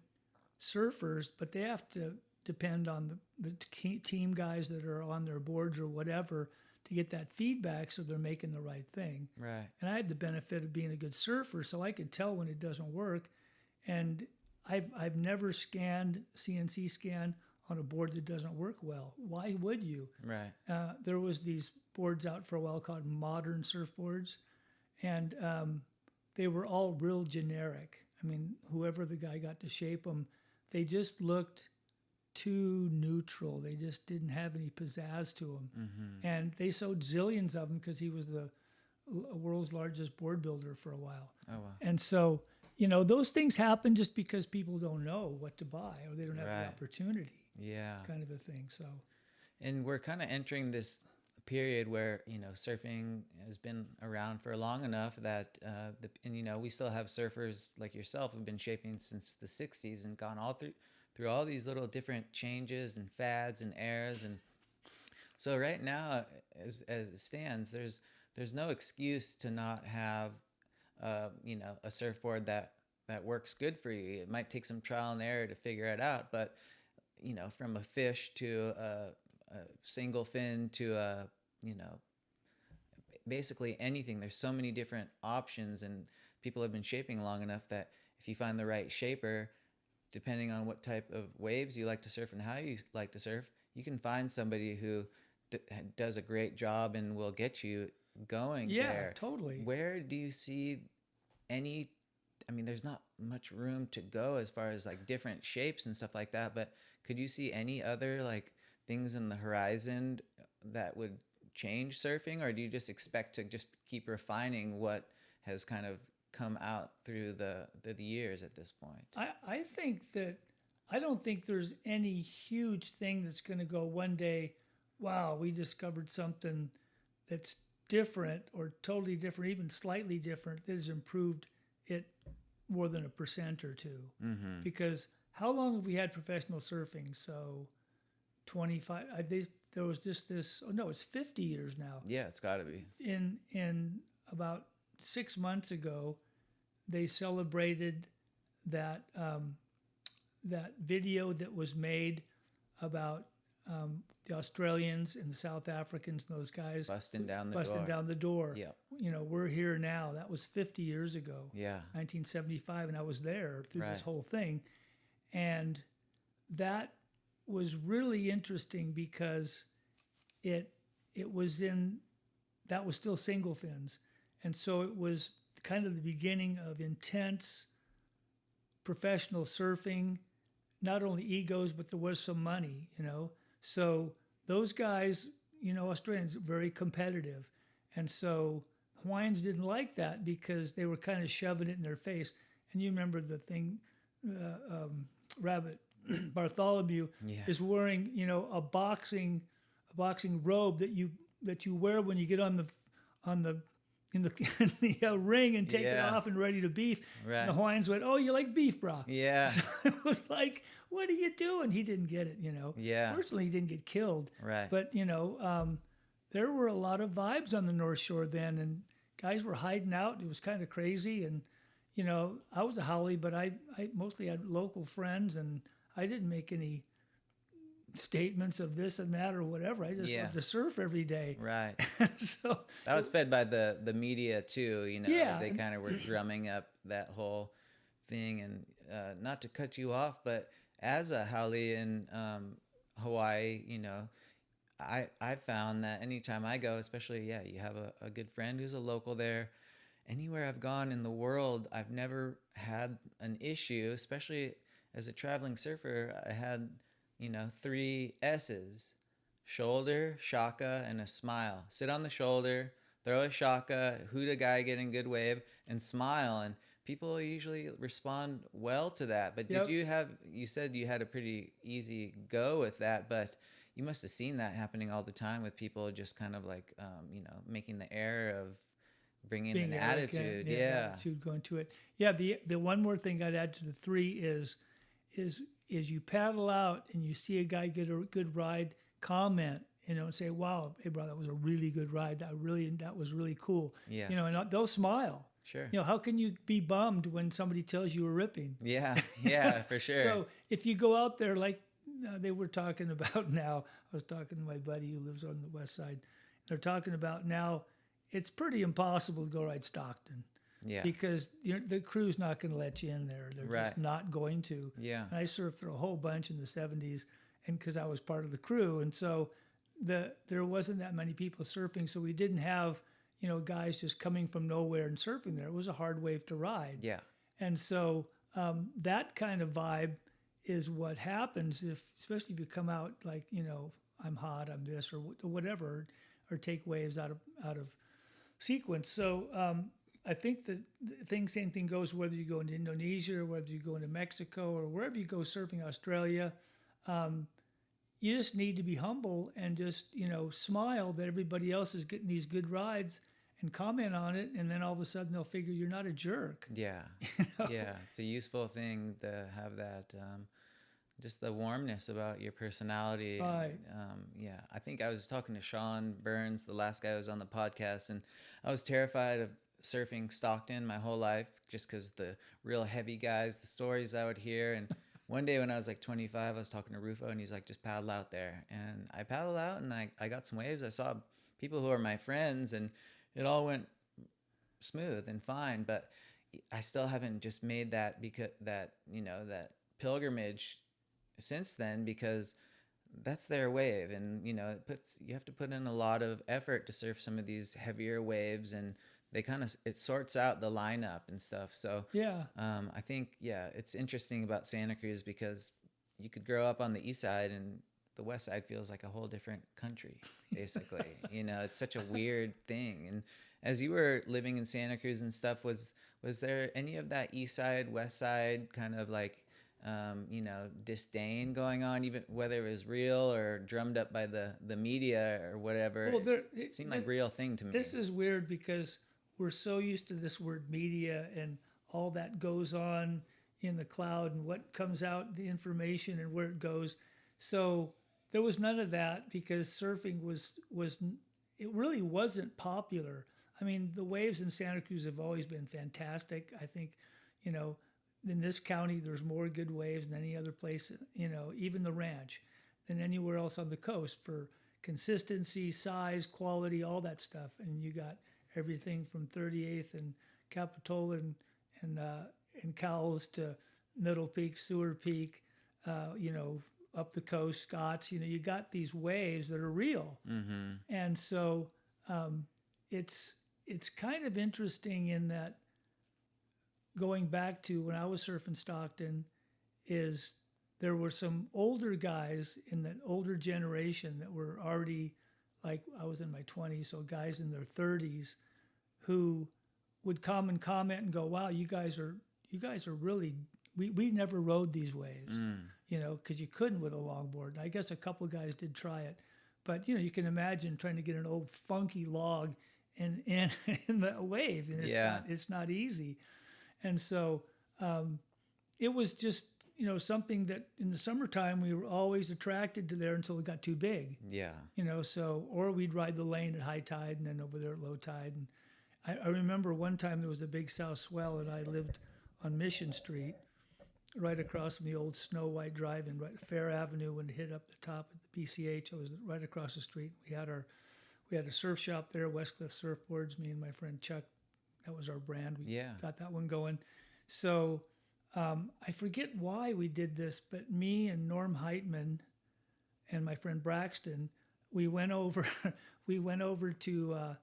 surfers, but they have to depend on the team guys that are on their boards or whatever to get that feedback so they're making the right thing. Right. And I had the benefit of being a good surfer, so I could tell when it doesn't work. And I've never CNC scan on a board that doesn't work well. Why would you? Right. There was these boards out for a while called modern surfboards, and they were all real generic. I mean, whoever the guy got to shape them, they just looked too neutral. They just didn't have any pizzazz to them. And they sold zillions of them because he was the world's largest board builder for a while. Oh, wow. And so, those things happen just because people don't know what to buy or they don't have the opportunity. Yeah. Kind of a thing. So, and we're kind of entering this period where surfing has been around for long enough that we still have surfers like yourself who've been shaping since the 60s and gone all through all these little different changes and fads and eras. And so right now, as it stands, there's no excuse to not have a surfboard that works good for you. It might take some trial and error to figure it out, but from a fish to a single fin to basically anything. There's so many different options, and people have been shaping long enough that if you find the right shaper, depending on what type of waves you like to surf and how you like to surf, you can find somebody who does a great job and will get you going there. Yeah, totally. Where do you see any... I mean, there's not much room to go as far as like different shapes and stuff like that, but could you see any other like things in the horizon that would change surfing, or do you just expect to just keep refining what has kind of come out through the years at this point? I think that I don't think there's any huge thing that's going to go one day, wow, we discovered something that's different or totally different, even slightly different, that has improved it more than 1% or 2%. Because how long have we had professional surfing? So 25, there was just this, it's 50 years now. Yeah, it's got to be. In about 6 months ago, they celebrated that that video that was made about the Australians and the South Africans and those guys busting down the door. Yeah. We're here now. That was 50 years ago. Yeah. 1975, and I was there through this whole thing. And that was really interesting because that was still single fins. And so it was kind of the beginning of intense professional surfing, not only egos, but there was some money, So those guys, Australians, very competitive. And so Hawaiians didn't like that because they were kind of shoving it in their face. And you remember the thing, Rabbit Bartholomew is wearing, a boxing robe that you wear when you get in the ring and take it off and ready to beef. Right. And the Hawaiians went, "Oh, you like beef, brah?" Yeah. So it was like, "What are you doing?" He didn't get it, Yeah. Fortunately, he didn't get killed. Right. But there were a lot of vibes on the North Shore then, and guys were hiding out. It was kind of crazy, and I was a haole, but I mostly had local friends, and I didn't make any statements of this and that or whatever. I just Yeah. love to surf every day. Right. So That was fed by the media too. Yeah. They kind of were drumming up that whole thing. And not to cut you off, but as a haole in Hawaii, I found that anytime I go, especially, you have a good friend who's a local there. Anywhere I've gone in the world, I've never had an issue, especially as a traveling surfer. I had, 3 S's: shoulder, shaka, and a smile. Sit on the shoulder, throw a shaka, hoot a guy getting good wave, and smile. And people usually respond well to that. But Yep. you said you had a pretty easy go with that, but you must have seen that happening all the time with people just kind of like, making the error of bringing being an arrogant, attitude. attitude going to it. Yeah, the one more thing I'd add to the 3 is you paddle out and you see a guy get a good ride, comment, and say, "Wow, hey bro, that was a really good ride. That was really cool." Yeah. And they'll smile. Sure. How can you be bummed when somebody tells you we're ripping? Yeah, for sure. So if you go out there like they were talking about now, I was talking to my buddy who lives on the west side. They're talking about now it's pretty impossible to go ride Stockton. Yeah. Because the crew's not going to let you in there. They're just not going to. Yeah. And I surfed through a whole bunch in the 70s, and because I was part of the crew, and so there wasn't that many people surfing, so we didn't have guys just coming from nowhere and surfing there. It was a hard wave to ride. Yeah. And so that kind of vibe is what happens especially if you come out like I'm hot, I'm this or whatever, or take waves out of sequence. So I think the same thing goes whether you go into Indonesia or whether you go into Mexico or wherever you go surfing, Australia. You just need to be humble and just smile that everybody else is getting these good rides and comment on it, and then all of a sudden they'll figure you're not a jerk. Yeah. Yeah, it's a useful thing to have that just the warmness about your personality. Right. And, I think I was talking to Sean Burns, the last guy who was on the podcast, and I was terrified of surfing Stockton my whole life just because the real heavy guys, the stories I would hear. And one day when I was like 25, I was talking to Rufo, and he's like, just paddle out there. And I paddled out, and I got some waves. I saw people who are my friends, and it all went smooth and fine. But I still haven't just made that that pilgrimage since then, because that's their wave, and you have to put in a lot of effort to surf some of these heavier waves, and it sorts out the lineup and stuff. So I think it's interesting about Santa Cruz because you could grow up on the east side and the west side feels like a whole different country basically. It's such a weird thing. And as you were living in Santa Cruz and stuff, was there any of that east side west side kind of like disdain going on, even whether it was real or drummed up by the media or whatever? Well, it seemed like a real thing to me. This is weird because we're so used to this word media and all that goes on in the cloud and what comes out, the information and where it goes. So there was none of that because surfing it really wasn't popular. I mean, the waves in Santa Cruz have always been fantastic. I think, in this county, there's more good waves than any other place, even the ranch, than anywhere else on the coast for consistency, size, quality, all that stuff. And you got everything from 38th and Capitola and Cowles to Middle Peak, Seward Peak, up the coast, Scotts. You got these waves that are real. Mm-hmm. And so it's kind of interesting in that, going back to when I was surfing Stockton, is there were some older guys in that older generation that were already, like I was in my 20s, so guys in their 30s who would come and comment and go, "Wow, you guys are really, we never rode these waves," because you couldn't with a longboard. And I guess a couple of guys did try it, but you can imagine trying to get an old funky log in the wave, and it's not easy. And so it was just, something that in the summertime we were always attracted to there until it got too big. Yeah. Or we'd ride the lane at high tide and then over there at low tide. And I remember one time there was a big south swell and I lived on Mission Street. right across from the old Snow White Drive in right Fair Avenue. When it hit up the top at the PCH, I was right across the street. We had a surf shop there, Westcliff Surfboards. Me and my friend Chuck, that was our brand. We Yeah. got that one going. So I forget why we did this, but me and Norm Heitman and my friend Braxton, we went over to the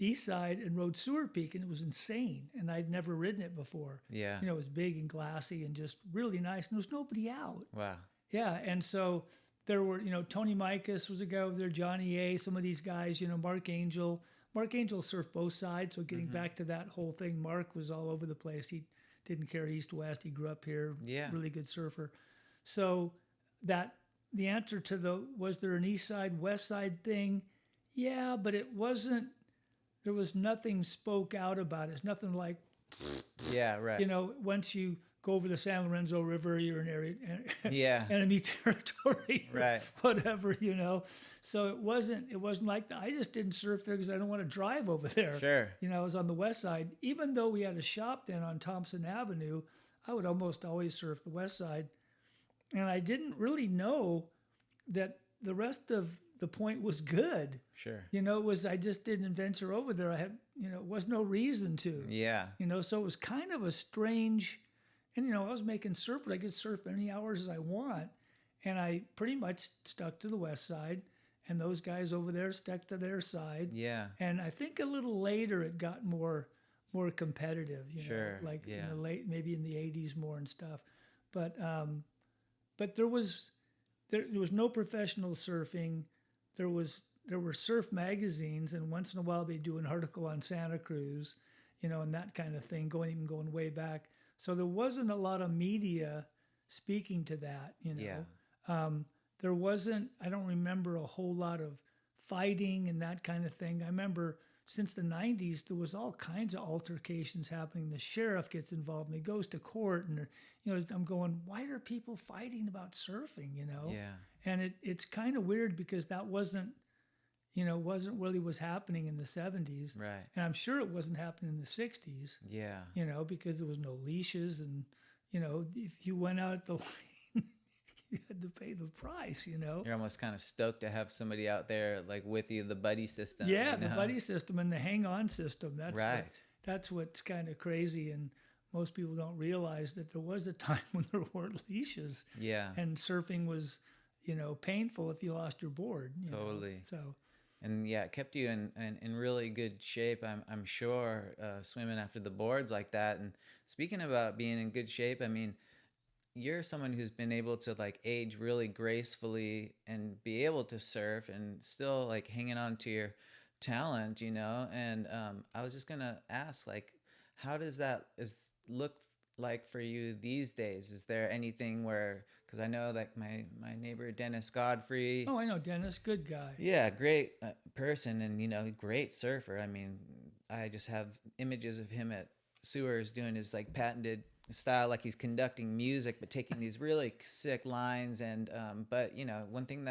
east side and rode Sewer Peak, and it was insane. And I'd never ridden it before. Yeah. It was big and glassy and just really nice. And there was nobody out. Wow. Yeah, and so there were, Tony Mikas was a guy over there, Johnny A, some of these guys, Mark Angel. Mark Angel surfed both sides, so getting back to that whole thing, Mark was all over the place. He didn't care east-west. He grew up here, really good surfer. So the answer to was there an east side, west side thing? Yeah, but it wasn't, there was nothing spoke out about it. It's nothing like, Yeah, right. once you go over the San Lorenzo River, you're in enemy territory, Right. whatever, So it wasn't like that. I just didn't surf there because I don't want to drive over there. Sure. I was on the west side. Even though we had a shop then on Thompson Avenue, I would almost always surf the west side. And I didn't really know that the rest of the point was good. Sure. I just didn't venture over there. I had, it was no reason to. Yeah. So it was kind of a strange, and I was making surf, but I could surf any hours as I want. And I pretty much stuck to the west side, and those guys over there stuck to their side. Yeah. And I think a little later it got more competitive, Sure. like Yeah. in the maybe in the 80s more and stuff. But there was no professional surfing. There were surf magazines, and once in a while they do an article on Santa Cruz, and that kind of thing, going way back. So there wasn't a lot of media speaking to that, Yeah. There wasn't, I don't remember a whole lot of fighting and that kind of thing. I remember since the 90s, there was all kinds of altercations happening. The sheriff gets involved and he goes to court, and I'm going, why are people fighting about surfing, Yeah. And it's kind of weird because that wasn't really what's happening in the 70s. Right. And I'm sure it wasn't happening in the 60s, Yeah. because there was no leashes, and, if you went out the lane, you had to pay the price, You're almost kind of stoked to have somebody out there like with you, the buddy system. Yeah, the buddy system and the hang-on system. That's right. That's what's kind of crazy, and most people don't realize that there was a time when there weren't leashes. Yeah. And surfing was, painful if you lost your board. Totally. So. And yeah, it kept you in really good shape, I'm sure, swimming after the boards like that. And speaking about being in good shape, I mean, you're someone who's been able to like age really gracefully and be able to surf and still like hanging on to your talent, And I was just gonna ask, like, how does that look like for you these days? Is there anything where, because I know like my neighbor Dennis Godfrey. Oh, I know Dennis, good guy. Yeah, great person, and great surfer. I mean, I just have images of him at Sewers doing his like patented style, like he's conducting music but taking these really sick lines. And but one thing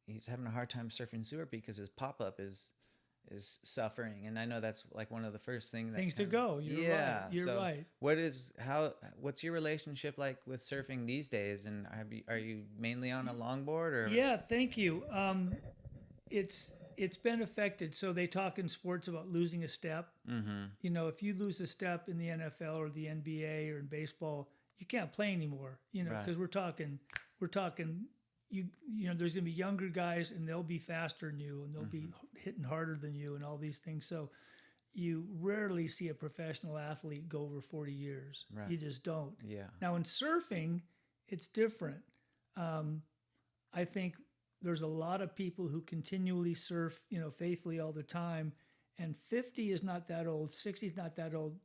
he's having a hard time surfing Sewer because his pop-up is suffering, and I know that's like one of the first things to go. You're right. You're right. What's your relationship like with surfing these days, and are you mainly on a longboard or? Yeah, thank you. It's been affected. So they talk in sports about losing a step. Mm-hmm. If you lose a step in the NFL or the NBA or in baseball, you can't play anymore. Because we're talking. There's going to be younger guys, and they'll be faster than you, and they'll be hitting harder than you, and all these things. So you rarely see a professional athlete go over 40 years. Right. You just don't. Yeah. Now in surfing, it's different. I think there's a lot of people who continually surf, faithfully all the time, and 50 is not that old, 60 is not that old.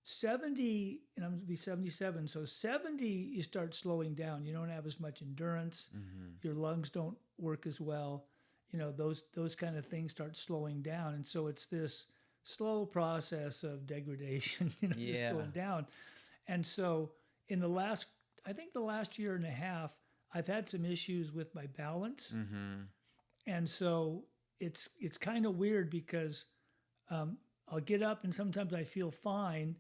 70, and I'm going to be 77, so 70, you start slowing down. You don't have as much endurance. Mm-hmm. Your lungs don't work as well. Those kind of things start slowing down. And so it's this slow process of degradation, just going down. And so in the last year and a half, I've had some issues with my balance. Mm-hmm. And so it's kind of weird because I'll get up and sometimes I feel fine.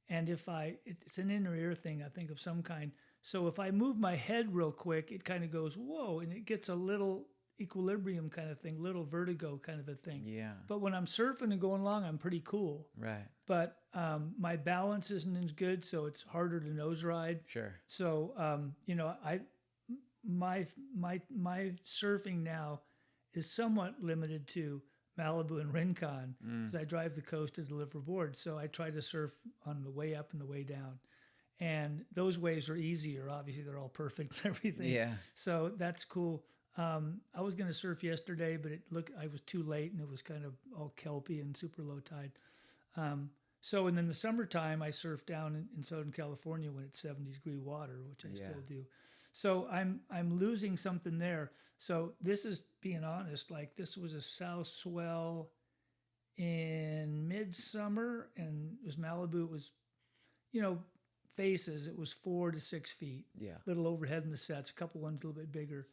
And if it's an inner ear thing, I think of some kind, So if I move my head real quick, it kind of goes, whoa, and it gets a little equilibrium kind of thing, little vertigo kind of a thing. Yeah. But when I'm surfing and going along, I'm pretty cool. Right. But my balance isn't as good, so it's harder to nose ride. Sure. So my surfing now is somewhat limited to Malibu and Rincon because I drive the coast to deliver boards. So I try to surf on the way up and the way down. And those waves are easier. Obviously, they're all perfect and everything. Yeah. So that's cool. I was going to surf yesterday, but I was too late and it was kind of all kelpy and super low tide. And then the summertime, I surf down in Southern California when it's 70-degree water, which I still do. So I'm losing something there. So this is being honest. Like this was a south swell in midsummer, and it was Malibu. It was, faces. It was 4 to 6 feet. Yeah. Little overhead in the sets. A couple ones a little bit bigger.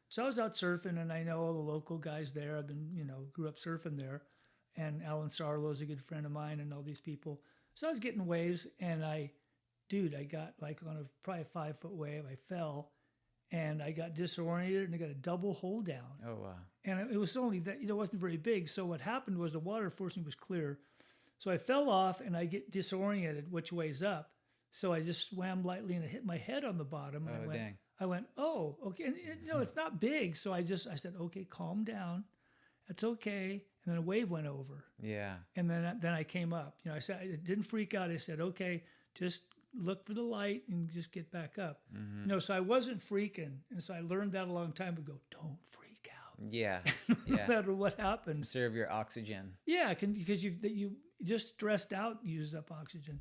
So I was out surfing, and I know all the local guys there. I've been, grew up surfing there. And Alan Sarlo's a good friend of mine and all these people. So I was getting waves, and I got like on probably a 5-foot wave. I fell, and I got disoriented, and I got a double hold down. Oh, wow. And it was only that, it wasn't very big. So what happened was the water fortunately was clear. So I fell off, and I get disoriented which way's up. So I just swam lightly, and I hit my head on the bottom. And Dang. I went, oh, okay. And, it's not big. So I said, okay, calm down. That's okay. And then a wave went over. Yeah. And then I came up. I said, I didn't freak out. I said, okay, just look for the light and just get back up. Mm-hmm. So I wasn't freaking. And so I learned that a long time ago. Don't freak out. Yeah. No matter what happens. Conserve your oxygen. Yeah, because you just stressed out, used up oxygen.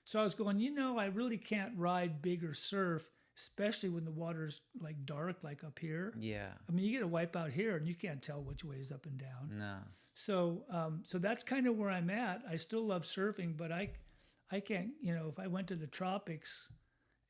So I was going, I really can't ride big or surf, especially when the water's like dark, like up here. Yeah. I mean, you get a wipe out here and you can't tell which way is up and down. No. So that's kind of where I'm at. I still love surfing, but I can't, if I went to the tropics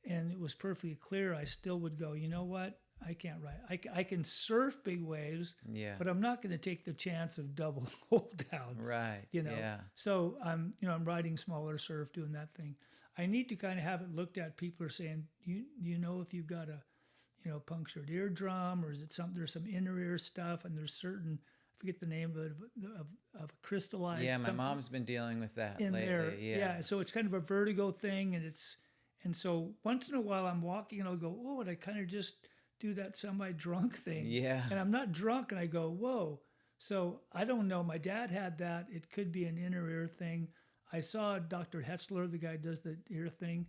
and it was perfectly clear, I still would go, you know what? I can't ride. I can surf big waves, but I'm not going to take the chance of double hold downs. Right. Yeah. So I'm riding smaller surf, doing that thing. I need to kind of have it looked at. People are saying, you know if you've got a punctured eardrum, or is it there's some inner ear stuff, and there's certain, I forget the name of it, of a crystallized. Yeah, my mom's been dealing with that in lately. there. Yeah. So it's kind of a vertigo thing, and so once in a while I'm walking and I'll go, oh, and I kind of just do that semi-drunk thing. Yeah. And I'm not drunk, and I go, whoa. So I don't know. My dad had that. It could be an inner ear thing. I saw Dr. Hetzler, the guy who does the ear thing,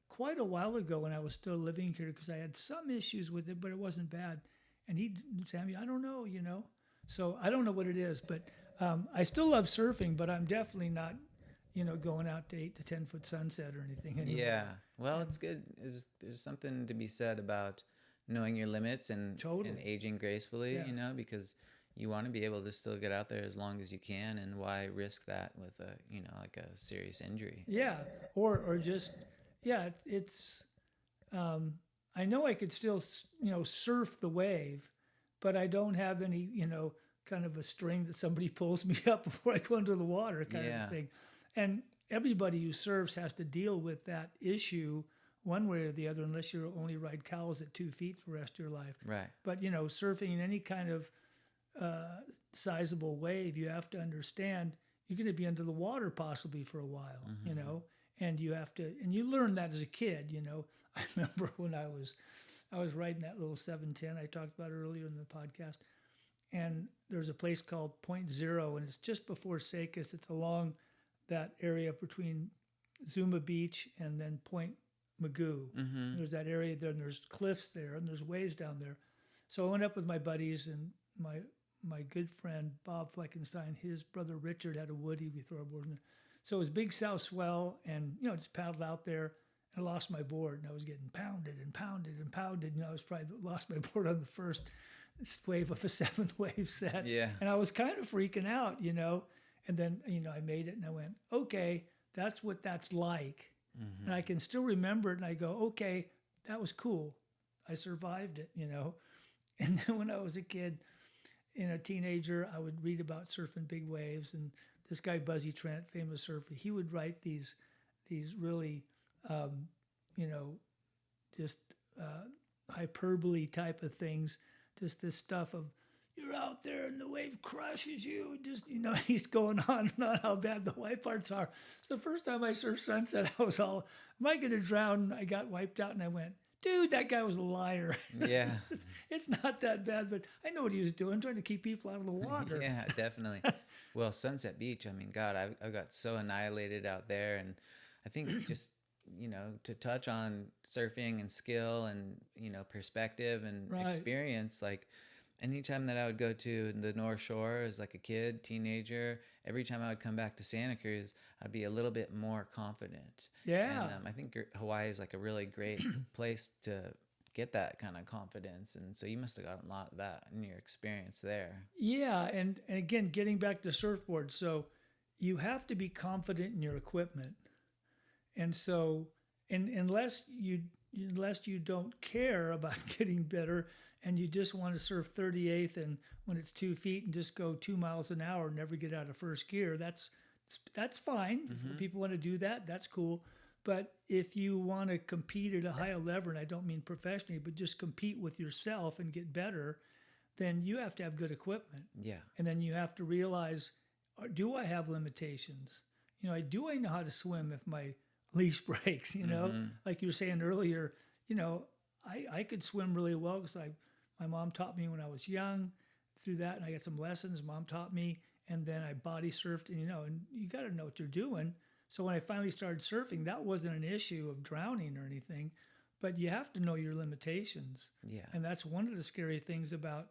quite a while ago when I was still living here, because I had some issues with it, but it wasn't bad. And he said, I don't know, So I don't know what it is, but I still love surfing, but I'm definitely not, going out to 8 to 10 foot sunset or anything anymore. Yeah. Well, it's good. There's something to be said about knowing your limits and aging gracefully, because you want to be able to still get out there as long as you can, and why risk that with like a serious injury? Yeah. Or just, it's, I know I could still, surf the wave, but I don't have any, kind of a string that somebody pulls me up before I go into the water kind of thing. And everybody who surfs has to deal with that issue one way or the other, unless you only ride cows at 2 feet for the rest of your life. Right. But, surfing in any kind of sizable wave, you have to understand you're going to be under the water possibly for a while, and you have to, and you learn that as a kid, I remember when I was riding that little 710 I talked about earlier in the podcast, and there's a place called Point Zero, and it's just before Secas. It's along that area between Zuma Beach and then Point Magoo. Mm-hmm. There's that area there, and there's cliffs there, and there's waves down there. So I went up with my buddies, and my good friend Bob Fleckenstein, his brother Richard had a Woody. We throw our board in there. So it was big south swell, and just paddled out there. And I lost my board, and I was getting pounded and pounded and pounded. I was probably lost my board on the first wave of a 7-wave set. Yeah. And I was kind of freaking out, And then I made it, and I went, okay, that's what that's like. Mm-hmm. And I can still remember it, and I go, okay, that was cool. I survived it, And then when I was a kid, a teenager, I would read about surfing big waves. And this guy, Buzzy Trent, famous surfer, he would write these really, just hyperbole type of things, just this stuff of you're out there and the wave crushes you. Just, he's going on and on how bad the white parts are. So the first time I surfed Sunset, I was all, am I going to drown? I got wiped out and I went, dude, that guy was a liar. Yeah. It's not that bad, but I know what he was doing, trying to keep people out of the water. Yeah, definitely. Well, Sunset Beach, I mean, God, I got so annihilated out there. And I think just, to touch on surfing and skill and, perspective and Right. experience, like anytime that I would go to the North Shore as like a kid, teenager, every time I would come back to Santa Cruz, I'd be a little bit more confident. Yeah. And I think Hawaii is like a really great place to get that kind of confidence. And so you must have gotten a lot of that in your experience there. Yeah, and again, getting back to surfboards, so you have to be confident in your equipment, and so unless you don't care about getting better and you just want to surf 38th and when it's 2 feet and just go 2 miles an hour and never get out of first gear, that's fine. If people want to do that, that's cool. But if you want to compete at a higher level, and I don't mean professionally, but just compete with yourself and get better, then you have to have good equipment. Yeah. And then you have to realize, do I have limitations? Do I know how to swim if my leash breaks? Like you were saying earlier, I could swim really well because my mom taught me when I was young. Through that, and I got some lessons. Mom taught me, and then I body surfed. And you got to know what you're doing. So when I finally started surfing, that wasn't an issue of drowning or anything, but you have to know your limitations. Yeah. And that's one of the scary things about.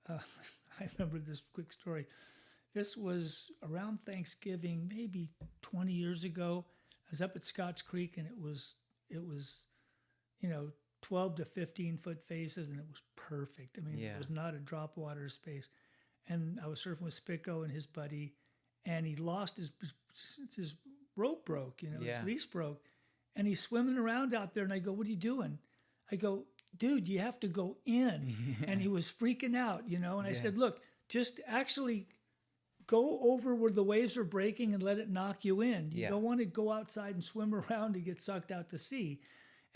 I remember this quick story. This was around Thanksgiving, maybe 20 years ago. I was up at Scotts Creek, and it was 12 to 15 foot faces, and it was perfect. I mean, Yeah. It was not a drop of water space. And I was surfing with Spicko and his buddy, and he lost his rope broke, Yeah. his leash broke. And he's swimming around out there, and I go, what are you doing? I go, dude, you have to go in. And he was freaking out, and I said, look, just actually go over where the waves are breaking and let it knock you in. You don't want to go outside and swim around and get sucked out to sea.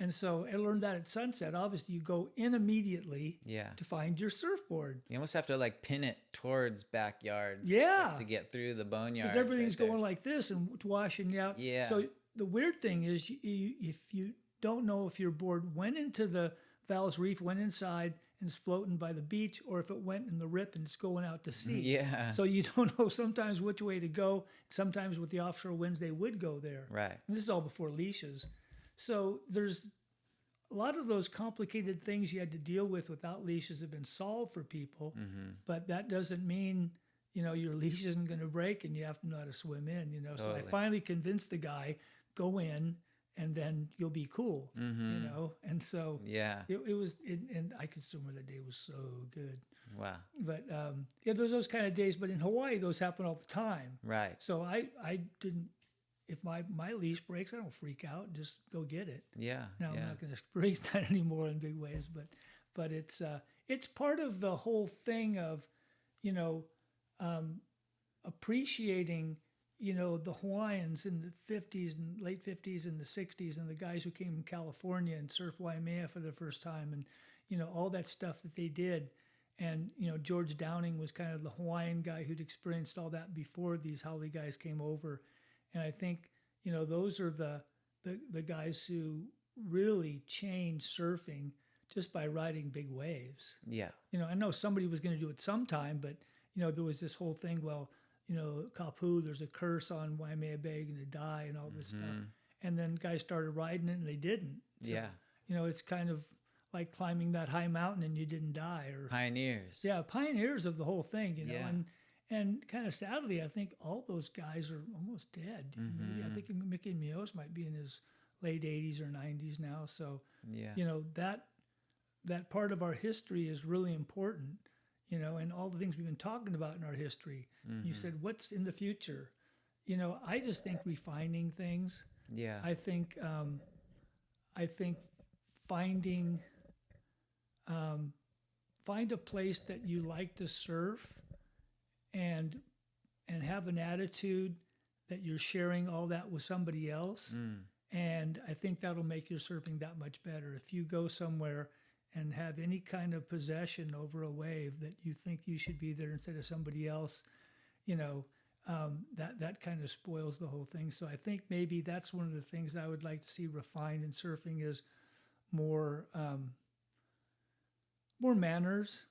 And so I learned that at Sunset. Obviously, you go in immediately to find your surfboard. You almost have to like pin it towards backyards to get through the boneyard. Because everything's going like this and washing you out. Yeah. So the weird thing is if you don't know if your board went into the Val's Reef, went inside and is floating by the beach, or if it went in the rip and it's going out to sea. Yeah. So you don't know sometimes which way to go. Sometimes with the offshore winds, they would go there. Right. And this is all before leashes. So there's a lot of those complicated things you had to deal with without leashes have been solved for people, but that doesn't mean, your leash isn't going to break and you have to know how to swim in, So Totally. I finally convinced the guy, go in and then you'll be cool, And so it was, and I could swim where that day was so good. Wow. But there's those kind of days, but in Hawaii, those happen all the time. Right. So I didn't, if my leash breaks, I don't freak out. Just go get it. Yeah. Now I'm not going to experience that anymore in big ways, but it's part of the whole thing of, appreciating, the Hawaiians in the 50s and late 50s and the 60s and the guys who came from California and surfed Waimea for the first time and, all that stuff that they did. And, George Downing was kind of the Hawaiian guy who'd experienced all that before these Haole guys came over. And I think, those are the guys who really changed surfing just by riding big waves. Yeah. I know somebody was going to do it sometime, but, there was this whole thing, well, Kapu, there's a curse on Waimea Bay, going to die and all this stuff. And then guys started riding it and they didn't. So, it's kind of like climbing that high mountain and you didn't die. Or Pioneers. Yeah, pioneers of the whole thing, And kind of sadly, I think all those guys are almost dead. Maybe I think Mickey Mios might be in his late 80s or 90s now. So, that part of our history is really important, and all the things we've been talking about in our history. You said, what's in the future? I just think refining things. Yeah. I think finding, find a place that you like to surf and have an attitude that you're sharing all that with somebody else And I think that'll make your surfing that much better. If you go somewhere and have any kind of possession over a wave that you think you should be there instead of somebody else, you know, that kind of spoils the whole thing. So I think maybe that's one of the things I would like to see refined in surfing is more more manners,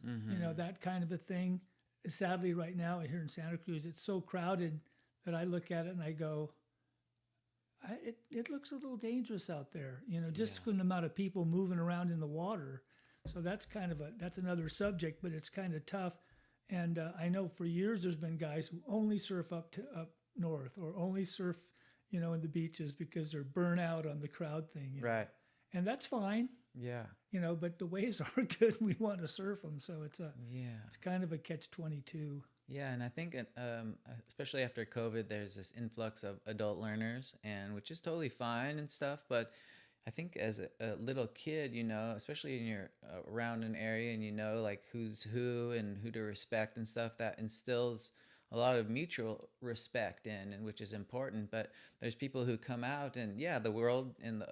that kind of a thing. Sadly, right now here in Santa Cruz, it's so crowded that I look at it and I go, it looks a little dangerous out there, just from the amount of people moving around in the water. So that's that's another subject, but it's kind of tough. And I know for years there's been guys who only surf up north or only surf, in the beaches because they're burnt out on the crowd thing. Right. And that's fine. Yeah. But the waves are good. We want to surf them. So it's kind of a catch-22. Yeah, and I think, especially after COVID, there's this influx of adult learners, and which is totally fine and stuff. But I think as a little kid, especially when you're around an area and like who's who and who to respect and stuff, that instills a lot of mutual respect in, and which is important. But there's people who come out and the world and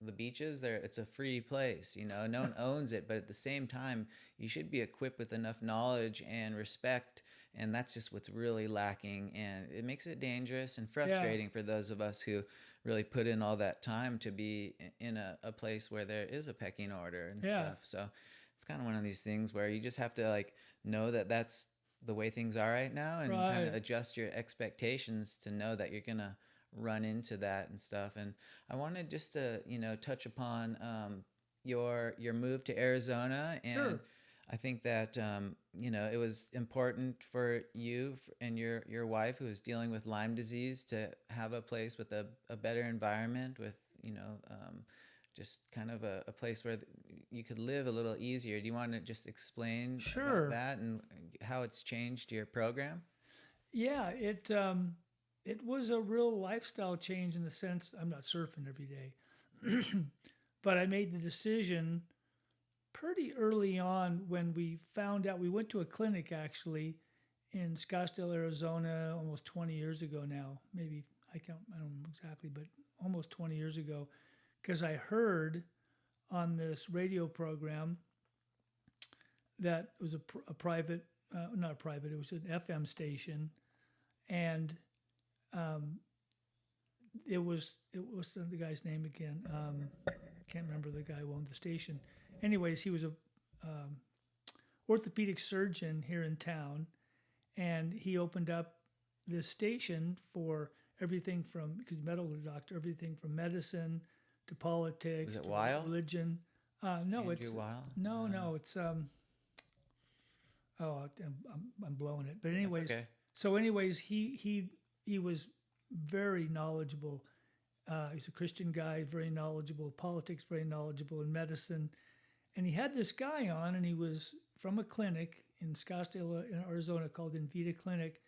the beaches there, it's a free place, no one owns it, but at the same time you should be equipped with enough knowledge and respect, and that's just what's really lacking, and it makes it dangerous and frustrating for those of us who really put in all that time to be in a place where there is a pecking order and stuff. So it's kind of one of these things where you just have to know that that's the way things are right now, and kind of adjust your expectations to know that you're gonna run into that and stuff. And I wanted just to touch upon your move to Arizona, and I think that it was important for you and your wife, who is dealing with Lyme disease, to have a place with a better environment, with just kind of a place where you could live a little easier. Do you want to just explain about that and how it's changed your program? Yeah, it was a real lifestyle change in the sense I'm not surfing every day, but I made the decision pretty early on when we found out. We went to a clinic actually in Scottsdale, Arizona, almost 20 years ago now. Maybe I don't know exactly, but almost 20 years ago, because I heard on this radio program that it was a private, not private, it was an FM station, and it was the guy's name again. Can't remember the guy who owned the station. Anyways, he was a orthopedic surgeon here in town, and he opened up this station for everything from, because he's a medical doctor, everything from medicine to politics, was it to Weil? religion. No, Andrew it's Weil? no, it's I'm blowing it. But anyways, okay. So anyways, he was very knowledgeable. He's a Christian guy, very knowledgeable, politics, very knowledgeable in medicine. And he had this guy on, and he was from a clinic in Scottsdale, in Arizona, called Invita Clinic.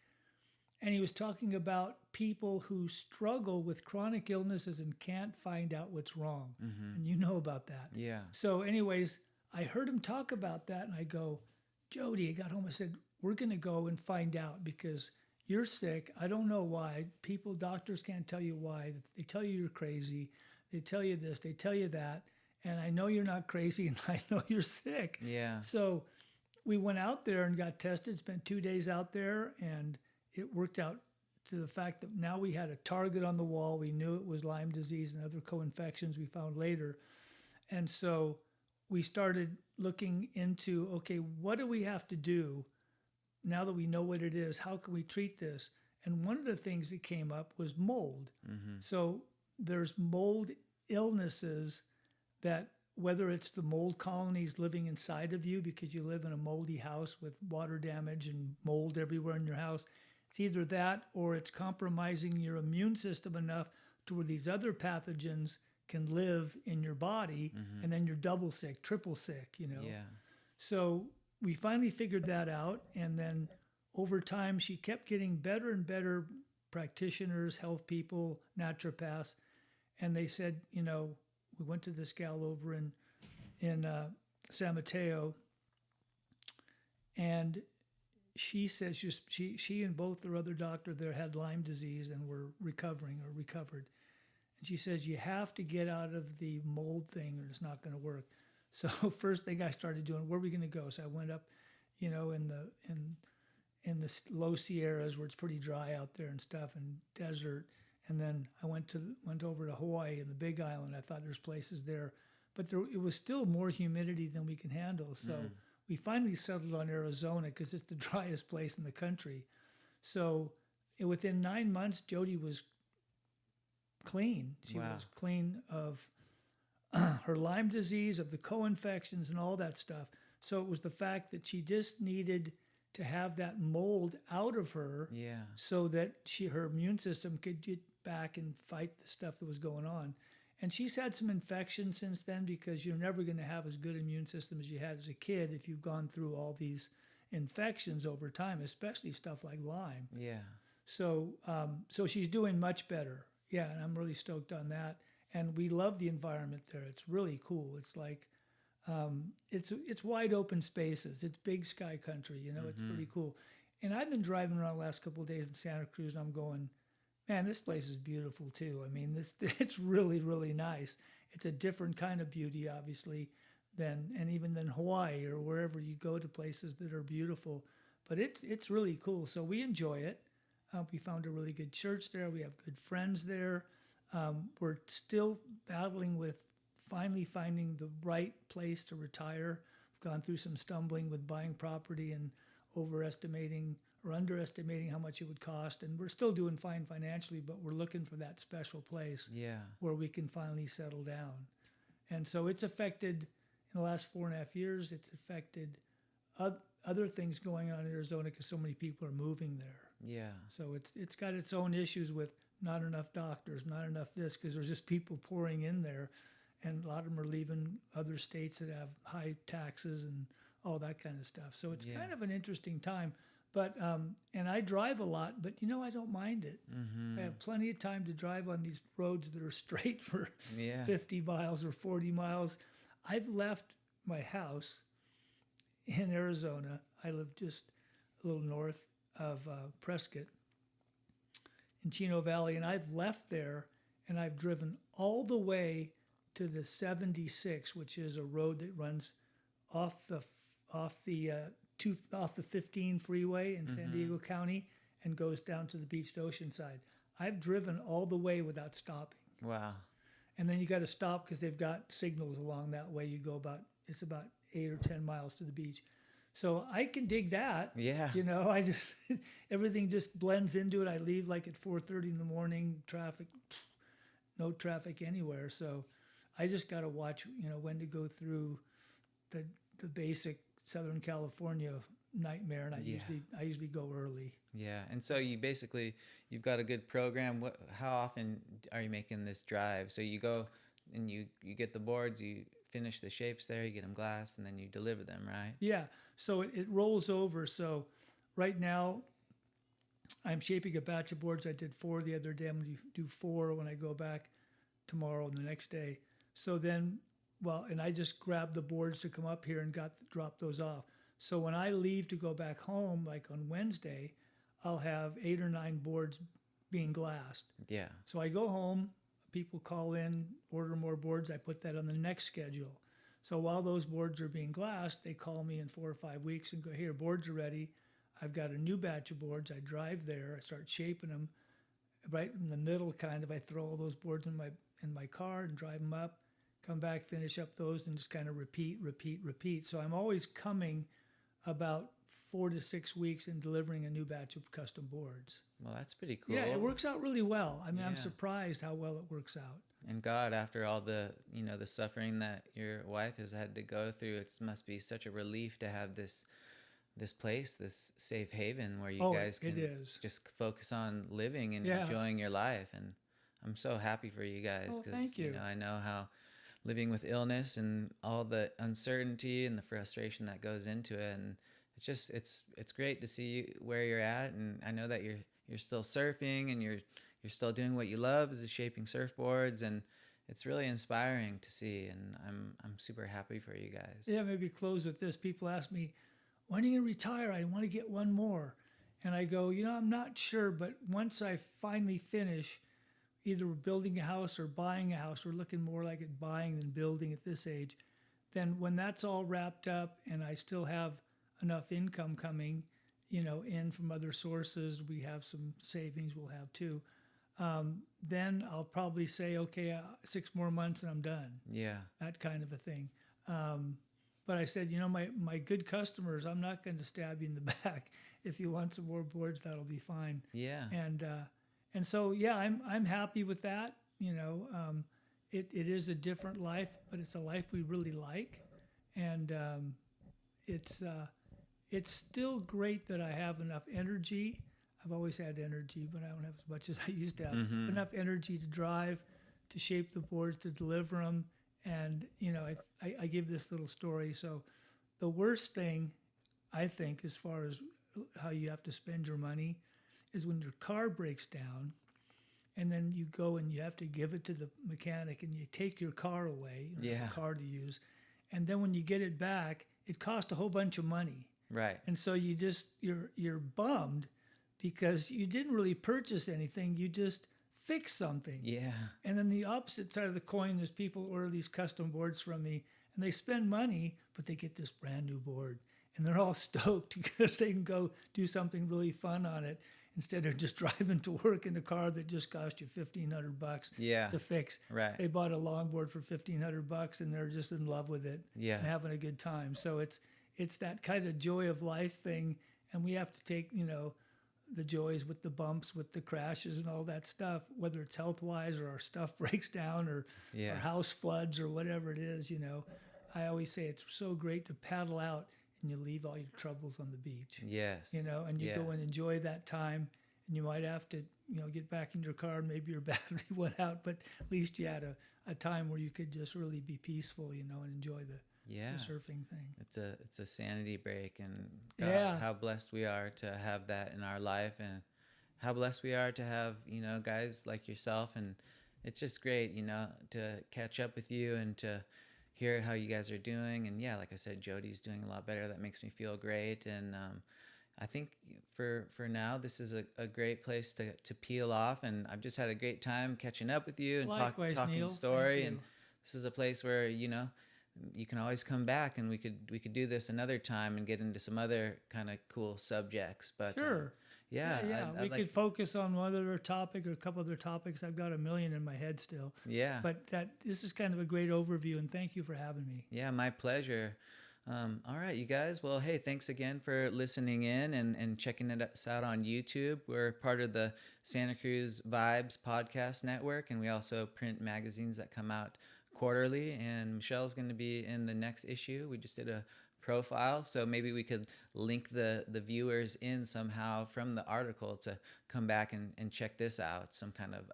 And he was talking about people who struggle with chronic illnesses and can't find out what's wrong. Mm-hmm. And you know about that. Yeah. So anyways, I heard him talk about that, and I go, Jody, I got home, I said, we're going to go and find out, because you're sick. I don't know why. Doctors can't tell you why. They tell you you're crazy. They tell you this, they tell you that. And I know you're not crazy, and I know you're sick. Yeah. So we went out there and got tested, spent 2 days out there, and it worked out to the fact that now we had a target on the wall. We knew it was Lyme disease and other co-infections we found later. And so we started looking into, okay, what do we have to do now that we know what it is? How can we treat this? And one of the things that came up was mold. Mm-hmm. So there's mold illnesses that, whether it's the mold colonies living inside of you because you live in a moldy house with water damage and mold everywhere in your house, it's either that or it's compromising your immune system enough to where these other pathogens can live in your body, mm-hmm. and then you're double sick, triple sick, Yeah. So we finally figured that out, and then over time she kept getting better and better practitioners, health people, naturopaths, and they said, we went to this gal over in San Mateo, and she says she and both their other doctor there had Lyme disease and were recovered. And she says, you have to get out of the mold thing or it's not going to work. So first thing I started doing, where are we going to go? So I went up, in the low Sierras where it's pretty dry out there and stuff, and desert. And then I went over to Hawaii and the Big Island. I thought there's places there, but it was still more humidity than we can handle. So we finally settled on Arizona because it's the driest place in the country. So within 9 months, Jody was clean. She was clean of her Lyme disease, of the co-infections and all that stuff. So it was the fact that she just needed to have that mold out of her, so that her immune system could get back and fight the stuff that was going on. And she's had some infections since then, because you're never going to have as good immune system as you had as a kid if you've gone through all these infections over time, especially stuff like Lyme. Yeah. So she's doing much better. Yeah, and I'm really stoked on that. And we love the environment there. It's really cool. It's like, it's wide open spaces. It's big sky country, it's pretty cool. And I've been driving around the last couple of days in Santa Cruz, and I'm going, man, this place is beautiful too. I mean, it's really, really nice. It's a different kind of beauty, obviously, even than Hawaii or wherever you go to places that are beautiful. But it's really cool. So we enjoy it. We found a really good church there. We have good friends there. We're still battling with finally finding the right place to retire. We've gone through some stumbling with buying property and overestimating or underestimating how much it would cost. And we're still doing fine financially, but we're looking for that special place where we can finally settle down. And so it's affected, in the last 4.5 years, it's affected other things going on in Arizona because so many people are moving there. Yeah. So it's got its own issues with not enough doctors, not enough this, because there's just people pouring in there. And a lot of them are leaving other states that have high taxes and all that kind of stuff. So it's kind of an interesting time. But and I drive a lot, but I don't mind it. I have plenty of time to drive on these roads that are straight for 50 miles or 40 miles. I've left my house in Arizona. I live just a little north of Prescott in Chino Valley, and I've left there and I've driven all the way to the 76, which is a road that runs off the 15 freeway in San Diego County and goes down to the beached ocean side. I've driven all the way without stopping. Wow. And then you got to stop because they've got signals along that way. You go it's about 8 or 10 miles to the beach. So I can dig that. Yeah. I just, everything just blends into it. I leave like at 4:30 in the morning, no traffic anywhere. So I just got to watch, when to go through the basic Southern California nightmare, and I usually go early. Yeah, and so you've got a good program. How often are you making this drive? So you go and you get the boards, you finish the shapes there, you get them glassed, and then you deliver them, right? Yeah, so it rolls over. So right now I'm shaping a batch of boards. I did 4 the other day. I'm going to do 4 when I go back tomorrow and the next day. So then, and I just grabbed the boards to come up here and drop those off. So when I leave to go back home, like on Wednesday, I'll have 8 or 9 boards being glassed. Yeah. So I go home, people call in, order more boards. I put that on the next schedule. So while those boards are being glassed, they call me in 4 or 5 weeks and go, here, boards are ready. I've got a new batch of boards. I drive there. I start shaping them. Right in the middle, kind of, I throw all those boards in my car and drive them up, come back, finish up those, and just kind of repeat. So I'm always coming about 4 to 6 weeks and delivering a new batch of custom boards. Well, that's pretty cool. Yeah, it works out really well. I mean, I'm surprised how well it works out. And God, after all the suffering that your wife has had to go through, it must be such a relief to have this place, this safe haven where you guys can just focus on living and enjoying your life. And I'm so happy for you guys. Oh, thank you. I know how living with illness and all the uncertainty and the frustration that goes into it. And it's great to see where you're at. And I know that you're still surfing and you're still doing what you love, is shaping surfboards, and it's really inspiring to see. And I'm super happy for you guys. Yeah, maybe close with this. People ask me, when are you going to retire? I want to get one more. And I go, I'm not sure, but once I finally finish, either we're building a house or buying a house. We're looking more like at buying than building at this age. Then when that's all wrapped up and I still have enough income coming, in from other sources, we have some savings we'll have too. Then I'll probably say, okay, 6 more months and I'm done. Yeah. That kind of a thing. But I said, my good customers, I'm not going to stab you in the back. If you want some more boards, that'll be fine. Yeah. And so, yeah, I'm happy with that. It is a different life, but it's a life we really like. And it's still great that I have enough energy. I've always had energy, but I don't have as much as I used to have. Mm-hmm. Enough energy to drive, to shape the boards, to deliver them. And, I give this little story. So the worst thing, I think, as far as how you have to spend your money is when your car breaks down and then you go and you have to give it to the mechanic and you take your car away, the car to use. And then when you get it back, it costs a whole bunch of money. Right. And so you're bummed because you didn't really purchase anything. You just fixed something. Yeah. And then the opposite side of the coin is people order these custom boards from me and they spend money, but they get this brand new board and they're all stoked because they can go do something really fun on it instead of just driving to work in a car that just cost you $1,500 to fix. Right. They bought a longboard for $1,500 and they're just in love with it and having a good time. So it's that kind of joy of life thing, and we have to take, the joys with the bumps, with the crashes and all that stuff, whether it's health-wise or our stuff breaks down or our house floods or whatever it is, I always say it's so great to paddle out and you leave all your troubles on the beach. Yes. And you go and enjoy that time, and you might have to, get back in your car and maybe your battery went out, but at least you had a time where you could just really be peaceful, and enjoy the surfing thing. It's a sanity break, and God, how blessed we are to have that in our life, and how blessed we are to have, guys like yourself. And it's just great, to catch up with you and to hear how you guys are doing. And like I said, Jody's doing a lot better. That makes me feel great. And I think for now, this is a great place to peel off. And I've just had a great time catching up with you and talking Neil. story. And this is a place where, you can always come back, and we could do this another time and get into some other kind of cool subjects. But sure. I'd could focus on one other topic or a couple other topics. I've got a million in my head still. Yeah. But this is kind of a great overview, and thank you for having me. Yeah, my pleasure. All right, you guys. Well, hey, thanks again for listening in and checking us out on YouTube. We're part of the Santa Cruz Vibes podcast network, and we also print magazines that come out quarterly. And Michelle's going to be in the next issue. We just did a profile, so maybe we could link the viewers in somehow from the article to come back and check this out, some kind of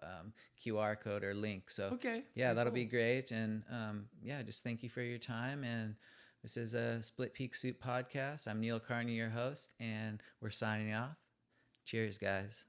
QR code or link. So that'll be great. And just thank you for your time. And this is a Split Peak Soup podcast. I'm Neil Carney, your host, and we're signing off. Cheers, guys.